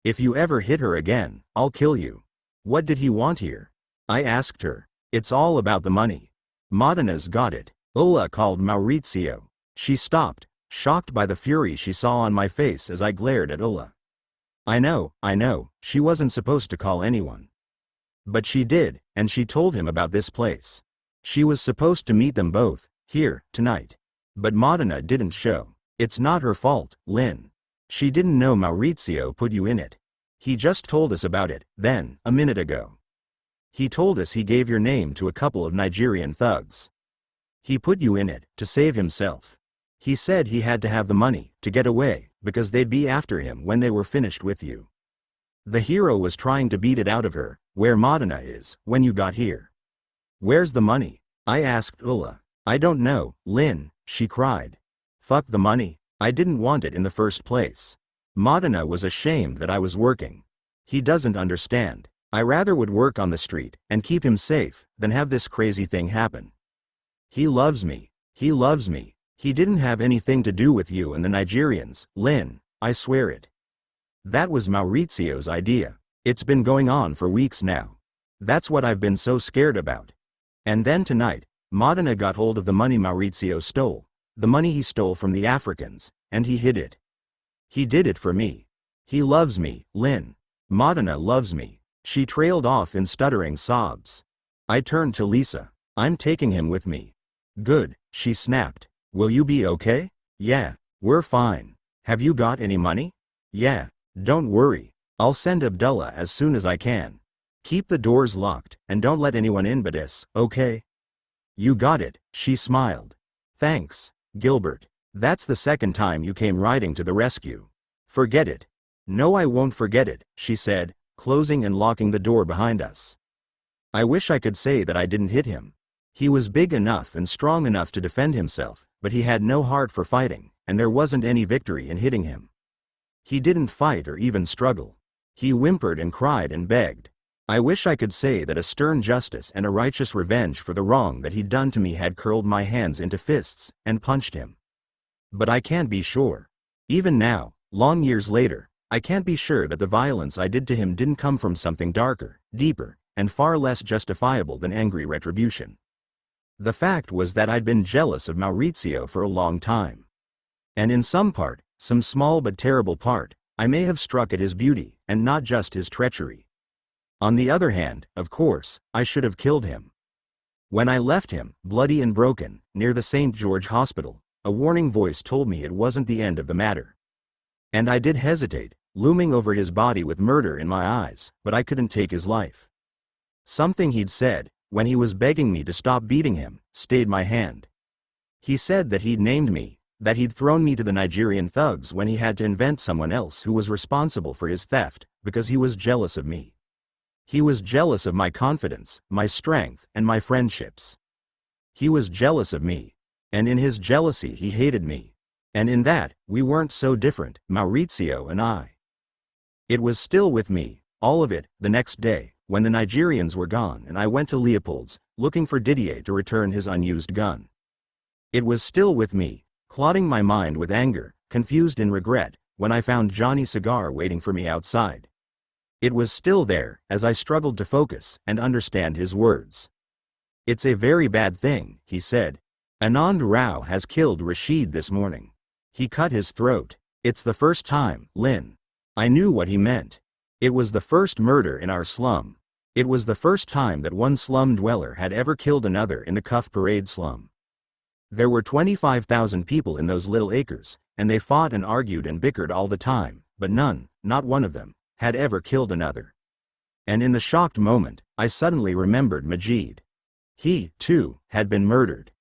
If you ever hit her again, I'll kill you." "What did he want here?" I asked her. "It's all about the money. Modana's got it." Ulla called Maurizio. She stopped, shocked by the fury she saw on my face as I glared at Ulla. I know, she wasn't supposed to call anyone. But she did, and she told him about this place. She was supposed to meet them both, here, tonight. But Modena didn't show. "It's not her fault, Lynn. She didn't know Maurizio put you in it. He just told us about it, then, a minute ago. He told us he gave your name to a couple of Nigerian thugs. He put you in it, to save himself. He said he had to have the money, to get away, because they'd be after him when they were finished with you. The hero was trying to beat it out of her, where Modena is, when you got here." "Where's the money?" I asked Ulla. "I don't know, Lynn," she cried. "Fuck the money. I didn't want it in the first place. Modena was ashamed that I was working. He doesn't understand. I rather would work on the street, and keep him safe, than have this crazy thing happen. He loves me. He loves me. He didn't have anything to do with you and the Nigerians, Lynn, I swear it. That was Maurizio's idea. It's been going on for weeks now. That's what I've been so scared about. And then tonight, Modena got hold of the money Maurizio stole, the money he stole from the Africans, and he hid it. He did it for me. He loves me, Lynn. Modena loves me." She trailed off in stuttering sobs. I turned to Lisa. "I'm taking him with me." "Good," she snapped. "Will you be okay?" "Yeah, we're fine. Have you got any money?" "Yeah, don't worry. I'll send Abdullah as soon as I can. Keep the doors locked, and don't let anyone in but us, okay?" "You got it," she smiled. "Thanks, Gilbert. That's the second time you came riding to the rescue. Forget it." "No, I won't forget it," she said, closing and locking the door behind us. I wish I could say that I didn't hit him. He was big enough and strong enough to defend himself, but he had no heart for fighting, and there wasn't any victory in hitting him. He didn't fight or even struggle. He whimpered and cried and begged. I wish I could say that a stern justice and a righteous revenge for the wrong that he'd done to me had curled my hands into fists and punched him. But I can't be sure. Even now, long years later, I can't be sure that the violence I did to him didn't come from something darker, deeper, and far less justifiable than angry retribution. The fact was that I'd been jealous of Maurizio for a long time. And in some part, some small but terrible part, I may have struck at his beauty, and not just his treachery. On the other hand, of course, I should have killed him. When I left him, bloody and broken, near the St. George Hospital, a warning voice told me it wasn't the end of the matter. And I did hesitate, looming over his body with murder in my eyes, but I couldn't take his life. Something he'd said, when he was begging me to stop beating him, stayed my hand. He said that he'd named me, that he'd thrown me to the Nigerian thugs when he had to invent someone else who was responsible for his theft, because he was jealous of me. He was jealous of my confidence, my strength, and my friendships. He was jealous of me. And in his jealousy he hated me. And in that, we weren't so different, Maurizio and I. It was still with me, all of it, the next day, when the Nigerians were gone and I went to Leopold's, looking for Didier to return his unused gun. It was still with me, clouding my mind with anger, confused in regret, when I found Johnny Cigar waiting for me outside. It was still there, as I struggled to focus and understand his words. "It's a very bad thing," he said. "Anand Rao has killed Rashid this morning. He cut his throat. It's the first time, Lynn." I knew what he meant. It was the first murder in our slum. It was the first time that one slum dweller had ever killed another in the Cuff Parade slum. There were 25,000 people in those little acres, and they fought and argued and bickered all the time, but none, not one of them, had ever killed another. And in the shocked moment, I suddenly remembered Majid. He, too, had been murdered.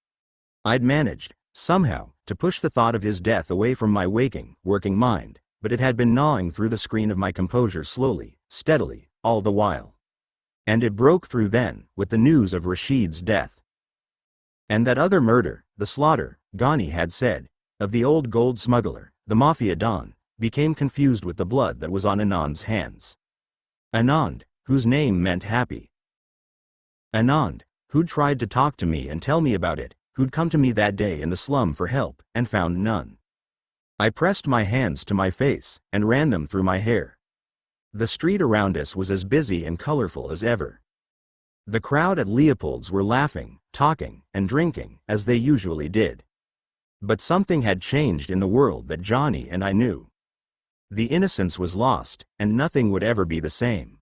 I'd managed, somehow, to push the thought of his death away from my waking, working mind, but it had been gnawing through the screen of my composure slowly, steadily, all the while. And it broke through then, with the news of Rashid's death. And that other murder, the slaughter, Ghani had said, of the old gold smuggler, the mafia don, became confused with the blood that was on Anand's hands. Anand, whose name meant happy. Anand, who'd tried to talk to me and tell me about it, who'd come to me that day in the slum for help, and found none. I pressed my hands to my face, and ran them through my hair. The street around us was as busy and colorful as ever. The crowd at Leopold's were laughing, talking, and drinking, as they usually did. But something had changed in the world that Johnny and I knew. The innocence was lost, and nothing would ever be the same.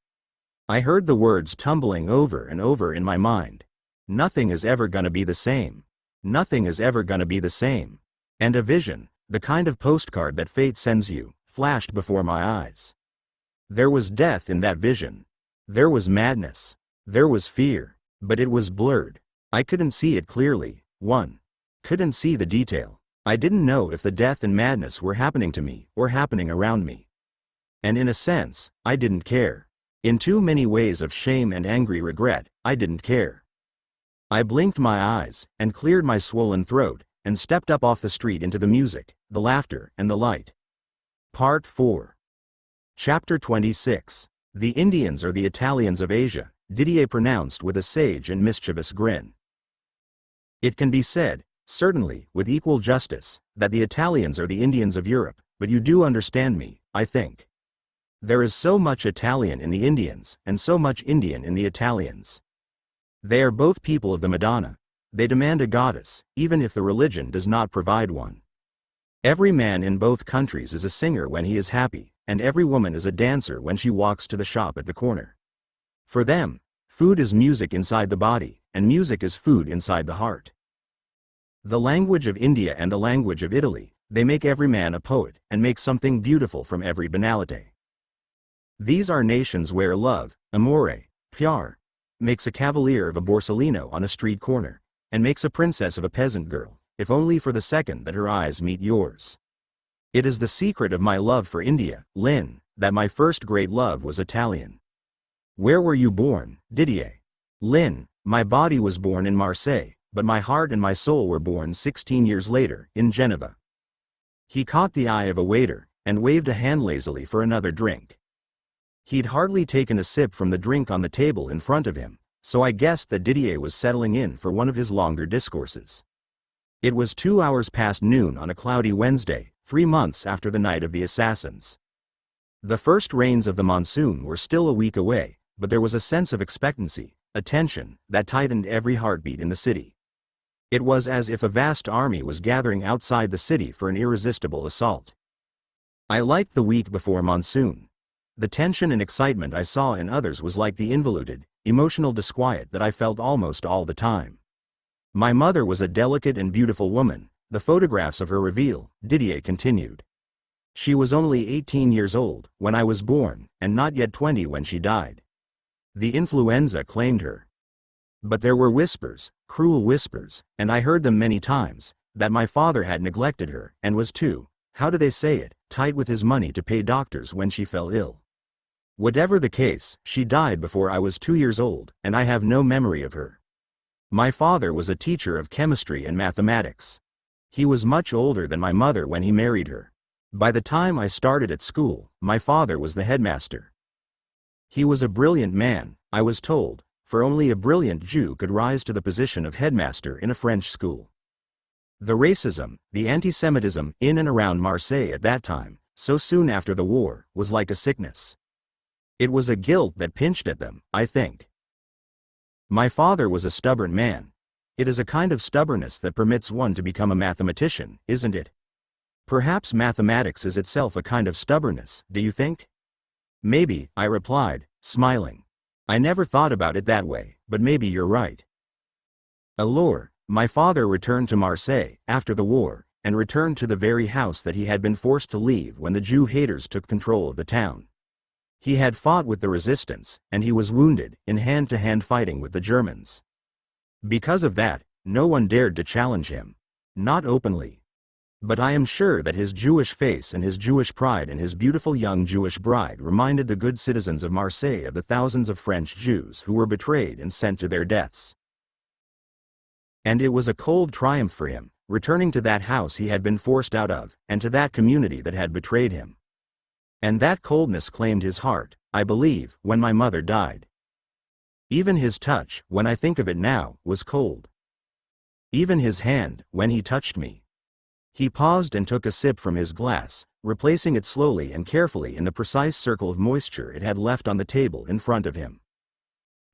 I heard the words tumbling over and over in my mind. Nothing is ever gonna be the same. Nothing is ever gonna be the same. And a vision, the kind of postcard that fate sends you, flashed before my eyes. There was death in that vision. There was madness. There was fear, but it was blurred. I couldn't see it clearly. Couldn't see the detail. I didn't know if the death and madness were happening to me or happening around me. And in a sense, I didn't care. In too many ways of shame and angry regret, I didn't care. I blinked my eyes, and cleared my swollen throat, and stepped up off the street into the music, the laughter, and the light. Part 4. Chapter 26. The Indians are the Italians of Asia, Didier pronounced with a sage and mischievous grin. It can be said, certainly, with equal justice, that the Italians are the Indians of Europe, but you do understand me, I think. There is so much Italian in the Indians, and so much Indian in the Italians. They are both people of the Madonna. They demand a goddess, even if the religion does not provide one. Every man in both countries is a singer when he is happy, and every woman is a dancer when she walks to the shop at the corner. For them, food is music inside the body, and music is food inside the heart. The language of India and the language of Italy, they make every man a poet, and make something beautiful from every banality. These are nations where love, amore, piar, makes a cavalier of a Borsellino on a street corner, and makes a princess of a peasant girl, if only for the second that her eyes meet yours. It is the secret of my love for India, Lynn, that my first great love was Italian. Where were you born, Didier? Lynn, my body was born in Marseille, but my heart and my soul were born 16 years later, in Geneva. He caught the eye of a waiter, and waved a hand lazily for another drink. He'd hardly taken a sip from the drink on the table in front of him, so I guessed that Didier was settling in for one of his longer discourses. It was 2 hours past noon on a cloudy Wednesday, 3 months after the night of the assassins. The first rains of the monsoon were still a week away, but there was a sense of expectancy, a tension, that tightened every heartbeat in the city. It was as if a vast army was gathering outside the city for an irresistible assault. I liked the week before monsoon. The tension and excitement I saw in others was like the involuted, emotional disquiet that I felt almost all the time. My mother was a delicate and beautiful woman, the photographs of her reveal, Didier continued. She was only 18 years old when I was born, and not yet 20 when she died. The influenza claimed her. But there were whispers, cruel whispers, and I heard them many times, that my father had neglected her, and was too, how do they say it, tight with his money to pay doctors when she fell ill. Whatever the case, she died before I was 2 years old, and I have no memory of her. My father was a teacher of chemistry and mathematics. He was much older than my mother when he married her. By the time I started at school, my father was the headmaster. He was a brilliant man, I was told, for only a brilliant Jew could rise to the position of headmaster in a French school. The racism, the anti-Semitism in and around Marseille at that time, so soon after the war, was like a sickness. It was a guilt that pinched at them, I think. My father was a stubborn man. It is a kind of stubbornness that permits one to become a mathematician, isn't it? Perhaps mathematics is itself a kind of stubbornness, do you think? Maybe, I replied, smiling. I never thought about it that way, but maybe you're right. Alors, my father returned to Marseille, after the war, and returned to the very house that he had been forced to leave when the Jew haters took control of the town. He had fought with the resistance, and he was wounded, in hand-to-hand fighting with the Germans. Because of that, no one dared to challenge him. Not openly. But I am sure that his Jewish face and his Jewish pride and his beautiful young Jewish bride reminded the good citizens of Marseille of the thousands of French Jews who were betrayed and sent to their deaths. And it was a cold triumph for him, returning to that house he had been forced out of, and to that community that had betrayed him. And that coldness claimed his heart, I believe, when my mother died. Even his touch, when I think of it now, was cold. Even his hand, when he touched me. He paused and took a sip from his glass, replacing it slowly and carefully in the precise circle of moisture it had left on the table in front of him.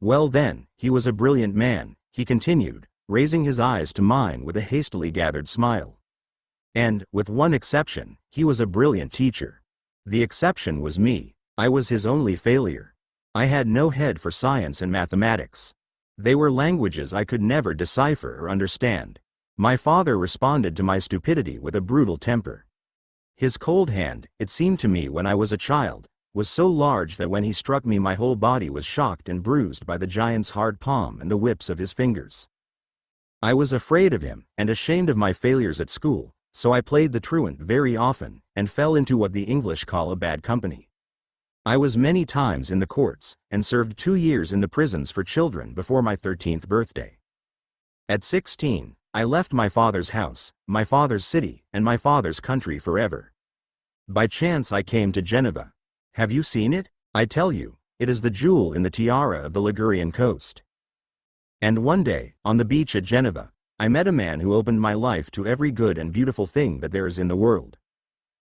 Well then, he was a brilliant man, he continued, raising his eyes to mine with a hastily gathered smile. And, with one exception, he was a brilliant teacher. The exception was me. I was his only failure. I had no head for science and mathematics. They were languages I could never decipher or understand. My father responded to my stupidity with a brutal temper. His cold hand, it seemed to me when I was a child, was so large that when he struck me my whole body was shocked and bruised by the giant's hard palm and the whips of his fingers. I was afraid of him, and ashamed of my failures at school, so I played the truant very often, and fell into what the English call a bad company. I was many times in the courts, and served 2 years in the prisons for children before my 13th birthday. At 16, I left my father's house, my father's city, and my father's country forever. By chance I came to Geneva. Have you seen it? I tell you, it is the jewel in the tiara of the Ligurian coast. And one day, on the beach at Geneva, I met a man who opened my life to every good and beautiful thing that there is in the world.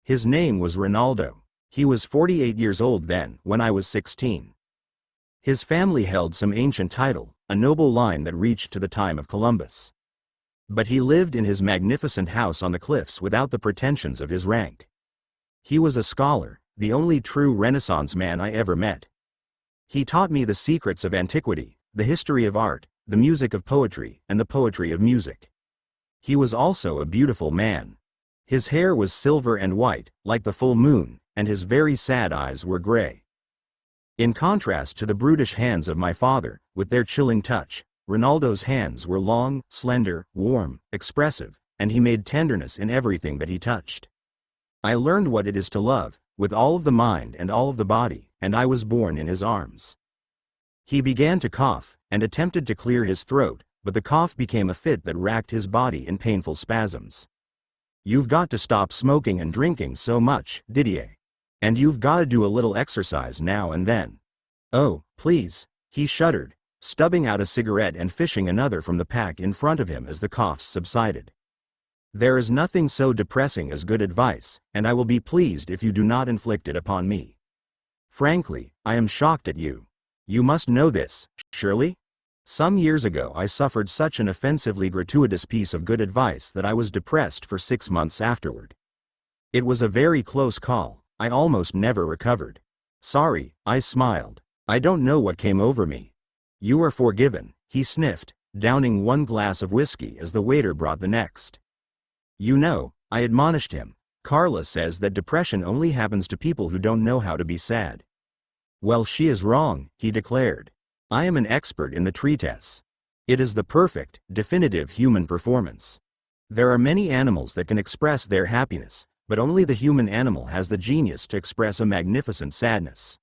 His name was Ronaldo. He was 48 years old then, when I was 16. His family held some ancient title, a noble line that reached to the time of Columbus. But he lived in his magnificent house on the cliffs without the pretensions of his rank. He was a scholar, the only true Renaissance man I ever met. He taught me the secrets of antiquity, the history of art, the music of poetry, and the poetry of music. He was also a beautiful man. His hair was silver and white, like the full moon, and his very sad eyes were gray. In contrast to the brutish hands of my father, with their chilling touch, Ronaldo's hands were long, slender, warm, expressive, and he made tenderness in everything that he touched. I learned what it is to love, with all of the mind and all of the body, and I was born in his arms. He began to cough, and attempted to clear his throat, but the cough became a fit that racked his body in painful spasms. "You've got to stop smoking and drinking so much, Didier. And you've got to do a little exercise now and then." "Oh, please," he shuddered, stubbing out a cigarette and fishing another from the pack in front of him as the coughs subsided. "There is nothing so depressing as good advice, and I will be pleased if you do not inflict it upon me. Frankly, I am shocked at you. You must know this, surely? Some years ago I suffered such an offensively gratuitous piece of good advice that I was depressed for 6 months afterward. It was a very close call, I almost never recovered. Sorry," I smiled. "I don't know what came over me." "You are forgiven," he sniffed, downing one glass of whiskey as the waiter brought the next. "You know," I admonished him, "Carla says that depression only happens to people who don't know how to be sad." "Well, she is wrong," he declared. "I am an expert in the treatise. It is the perfect, definitive human performance. There are many animals that can express their happiness, but only the human animal has the genius to express a magnificent sadness.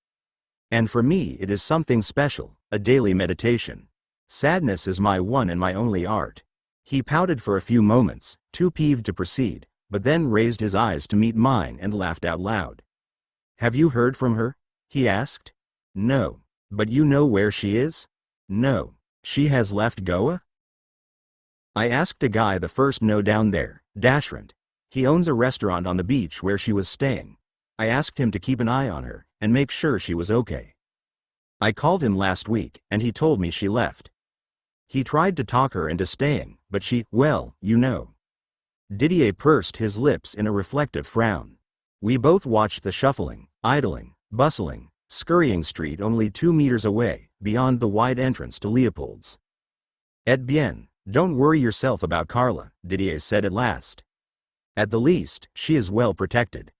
And for me it is something special, a daily meditation. Sadness is my one and my only art." He pouted for a few moments, too peeved to proceed, but then raised his eyes to meet mine and laughed out loud. "Have you heard from her?" he asked. "No. But you know where she is?" "No. She has left Goa?" "I asked a guy the first no down there, Dashrant. He owns a restaurant on the beach where she was staying. I asked him to keep an eye on her, and make sure she was okay. I called him last week, and he told me she left. He tried to talk her into staying, but she, well, you know." Didier pursed his lips in a reflective frown. We both watched the shuffling, idling, bustling, scurrying street only 2 meters away, beyond the wide entrance to Leopold's. "Et bien, don't worry yourself about Carla," Didier said at last. "At the least, she is well protected."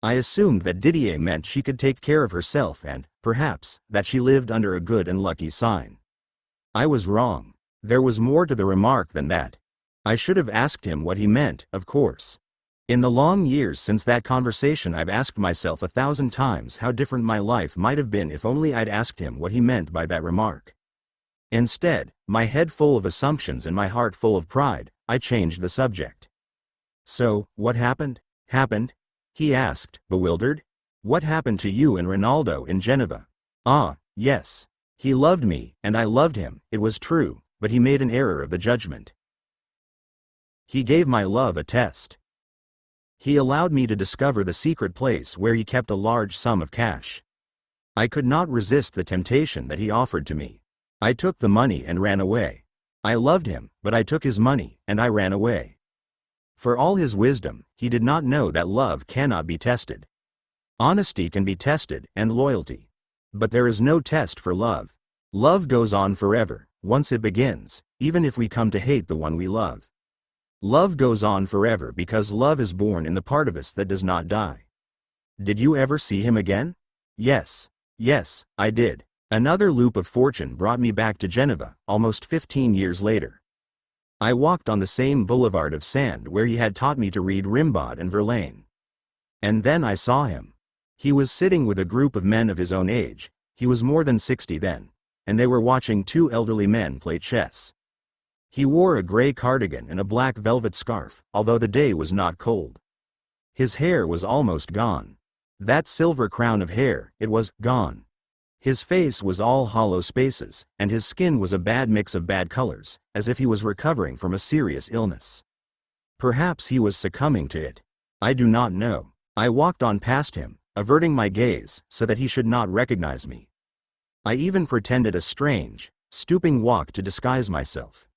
I assumed that Didier meant she could take care of herself and, perhaps, that she lived under a good and lucky sign. I was wrong. There was more to the remark than that. I should have asked him what he meant, of course. In the long years since that conversation I've asked myself 1,000 times how different my life might have been if only I'd asked him what he meant by that remark. Instead, my head full of assumptions and my heart full of pride, I changed the subject. "So, what happened?" "Happened?" he asked, bewildered. "What happened to you and Ronaldo in Geneva?" "Ah, yes. He loved me, and I loved him, it was true, but he made an error of the judgment. He gave my love a test. He allowed me to discover the secret place where he kept a large sum of cash. I could not resist the temptation that he offered to me. I took the money and ran away. I loved him, but I took his money, and I ran away. For all his wisdom, he did not know that love cannot be tested. Honesty can be tested, and loyalty. But there is no test for love. Love goes on forever, once it begins, even if we come to hate the one we love. Love goes on forever because love is born in the part of us that does not die. Did you ever see him again? Yes. Yes, I did. Another loop of fortune brought me back to Geneva, almost 15 years later. I walked on the same boulevard of sand where he had taught me to read Rimbaud and Verlaine. And then I saw him. He was sitting with a group of men of his own age, he was more than 60 then, and they were watching two elderly men play chess. He wore a gray cardigan and a black velvet scarf, although the day was not cold. His hair was almost gone. That silver crown of hair, it was gone. His face was all hollow spaces, and his skin was a bad mix of bad colors, as if he was recovering from a serious illness. Perhaps he was succumbing to it. I do not know. I walked on past him, averting my gaze, so that he should not recognize me. I even pretended a strange, stooping walk to disguise myself.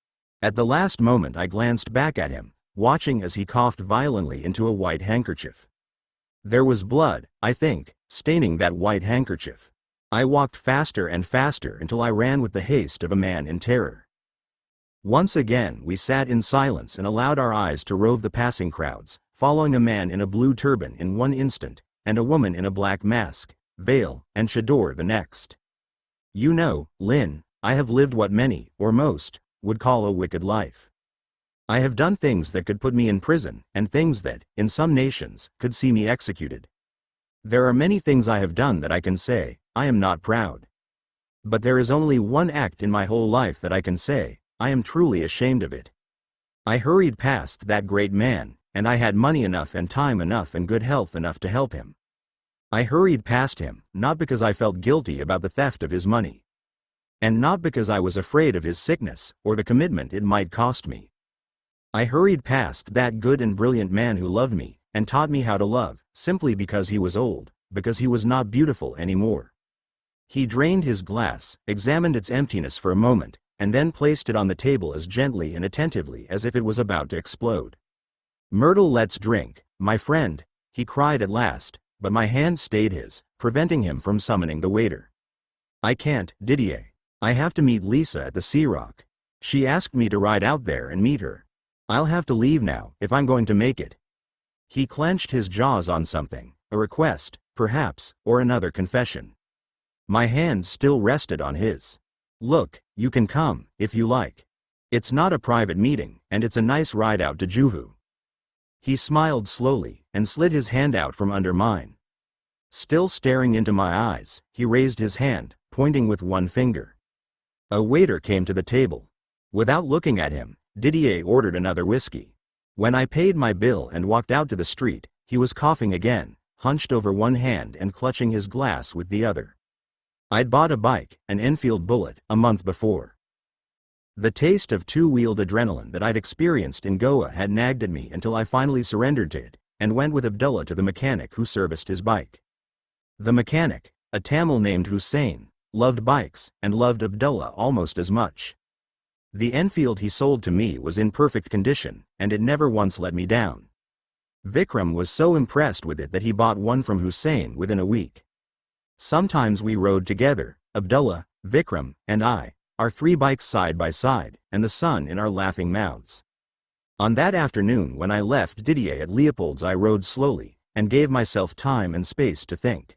At the last moment I glanced back at him, watching as he coughed violently into a white handkerchief. There was blood, I think, staining that white handkerchief. I walked faster and faster until I ran with the haste of a man in terror. Once again we sat in silence and allowed our eyes to rove the passing crowds, following a man in a blue turban in one instant, and a woman in a black mask, veil, and chador the next. You know, Lynn, I have lived what many, or most, would call a wicked life. I have done things that could put me in prison, and things that, in some nations, could see me executed. There are many things I have done that I can say, I am not proud. But there is only one act in my whole life that I can say, I am truly ashamed of it. I hurried past that great man, and I had money enough and time enough and good health enough to help him. I hurried past him, not because I felt guilty about the theft of his money. And not because I was afraid of his sickness, or the commitment it might cost me. I hurried past that good and brilliant man who loved me, and taught me how to love, simply because he was old, because he was not beautiful anymore. He drained his glass, examined its emptiness for a moment, and then placed it on the table as gently and attentively as if it was about to explode. Myrtle, let's drink, my friend, he cried at last, but my hand stayed his, preventing him from summoning the waiter. I can't, Didier. I have to meet Lisa at the Sea Rock. She asked me to ride out there and meet her. I'll have to leave now, if I'm going to make it. He clenched his jaws on something, a request, perhaps, or another confession. My hand still rested on his. Look, you can come, if you like. It's not a private meeting, and it's a nice ride out to Juhu. He smiled slowly, and slid his hand out from under mine. Still staring into my eyes, he raised his hand, pointing with one finger. A waiter came to the table. Without looking at him, Didier ordered another whiskey. When I paid my bill and walked out to the street, he was coughing again, hunched over one hand and clutching his glass with the other. I'd bought a bike, an Enfield Bullet, a month before. The taste of two-wheeled adrenaline that I'd experienced in Goa had nagged at me until I finally surrendered to it, and went with Abdullah to the mechanic who serviced his bike. The mechanic, a Tamil named Hussein, loved bikes, and loved Abdullah almost as much. The Enfield he sold to me was in perfect condition, and it never once let me down. Vikram was so impressed with it that he bought one from Hussein within a week. Sometimes we rode together, Abdullah, Vikram, and I, our three bikes side by side, and the sun in our laughing mouths. On that afternoon when I left Didier at Leopold's, I rode slowly, and gave myself time and space to think.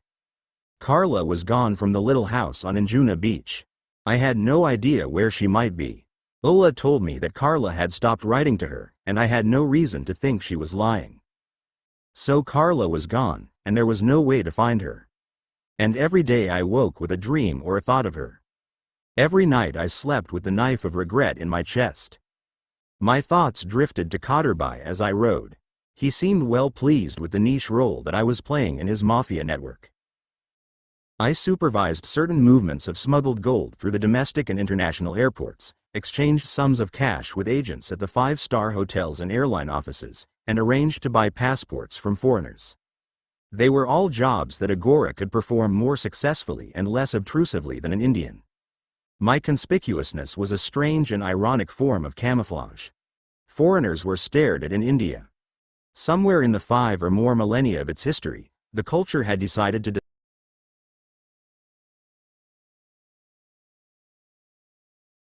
Carla was gone from the little house on Anjuna Beach. I had no idea where she might be. Ulla told me that Carla had stopped writing to her, and I had no reason to think she was lying. So Carla was gone, and there was no way to find her. And every day I woke with a dream or a thought of her. Every night I slept with the knife of regret in my chest. My thoughts drifted to Kotterbai as I rode. He seemed well pleased with the niche role that I was playing in his mafia network. I supervised certain movements of smuggled gold through the domestic and international airports, exchanged sums of cash with agents at the five-star hotels and airline offices, and arranged to buy passports from foreigners. They were all jobs that a Gora could perform more successfully and less obtrusively than an Indian. My conspicuousness was a strange and ironic form of camouflage. Foreigners were stared at in India. Somewhere in the 5 or more millennia of its history, the culture had decided to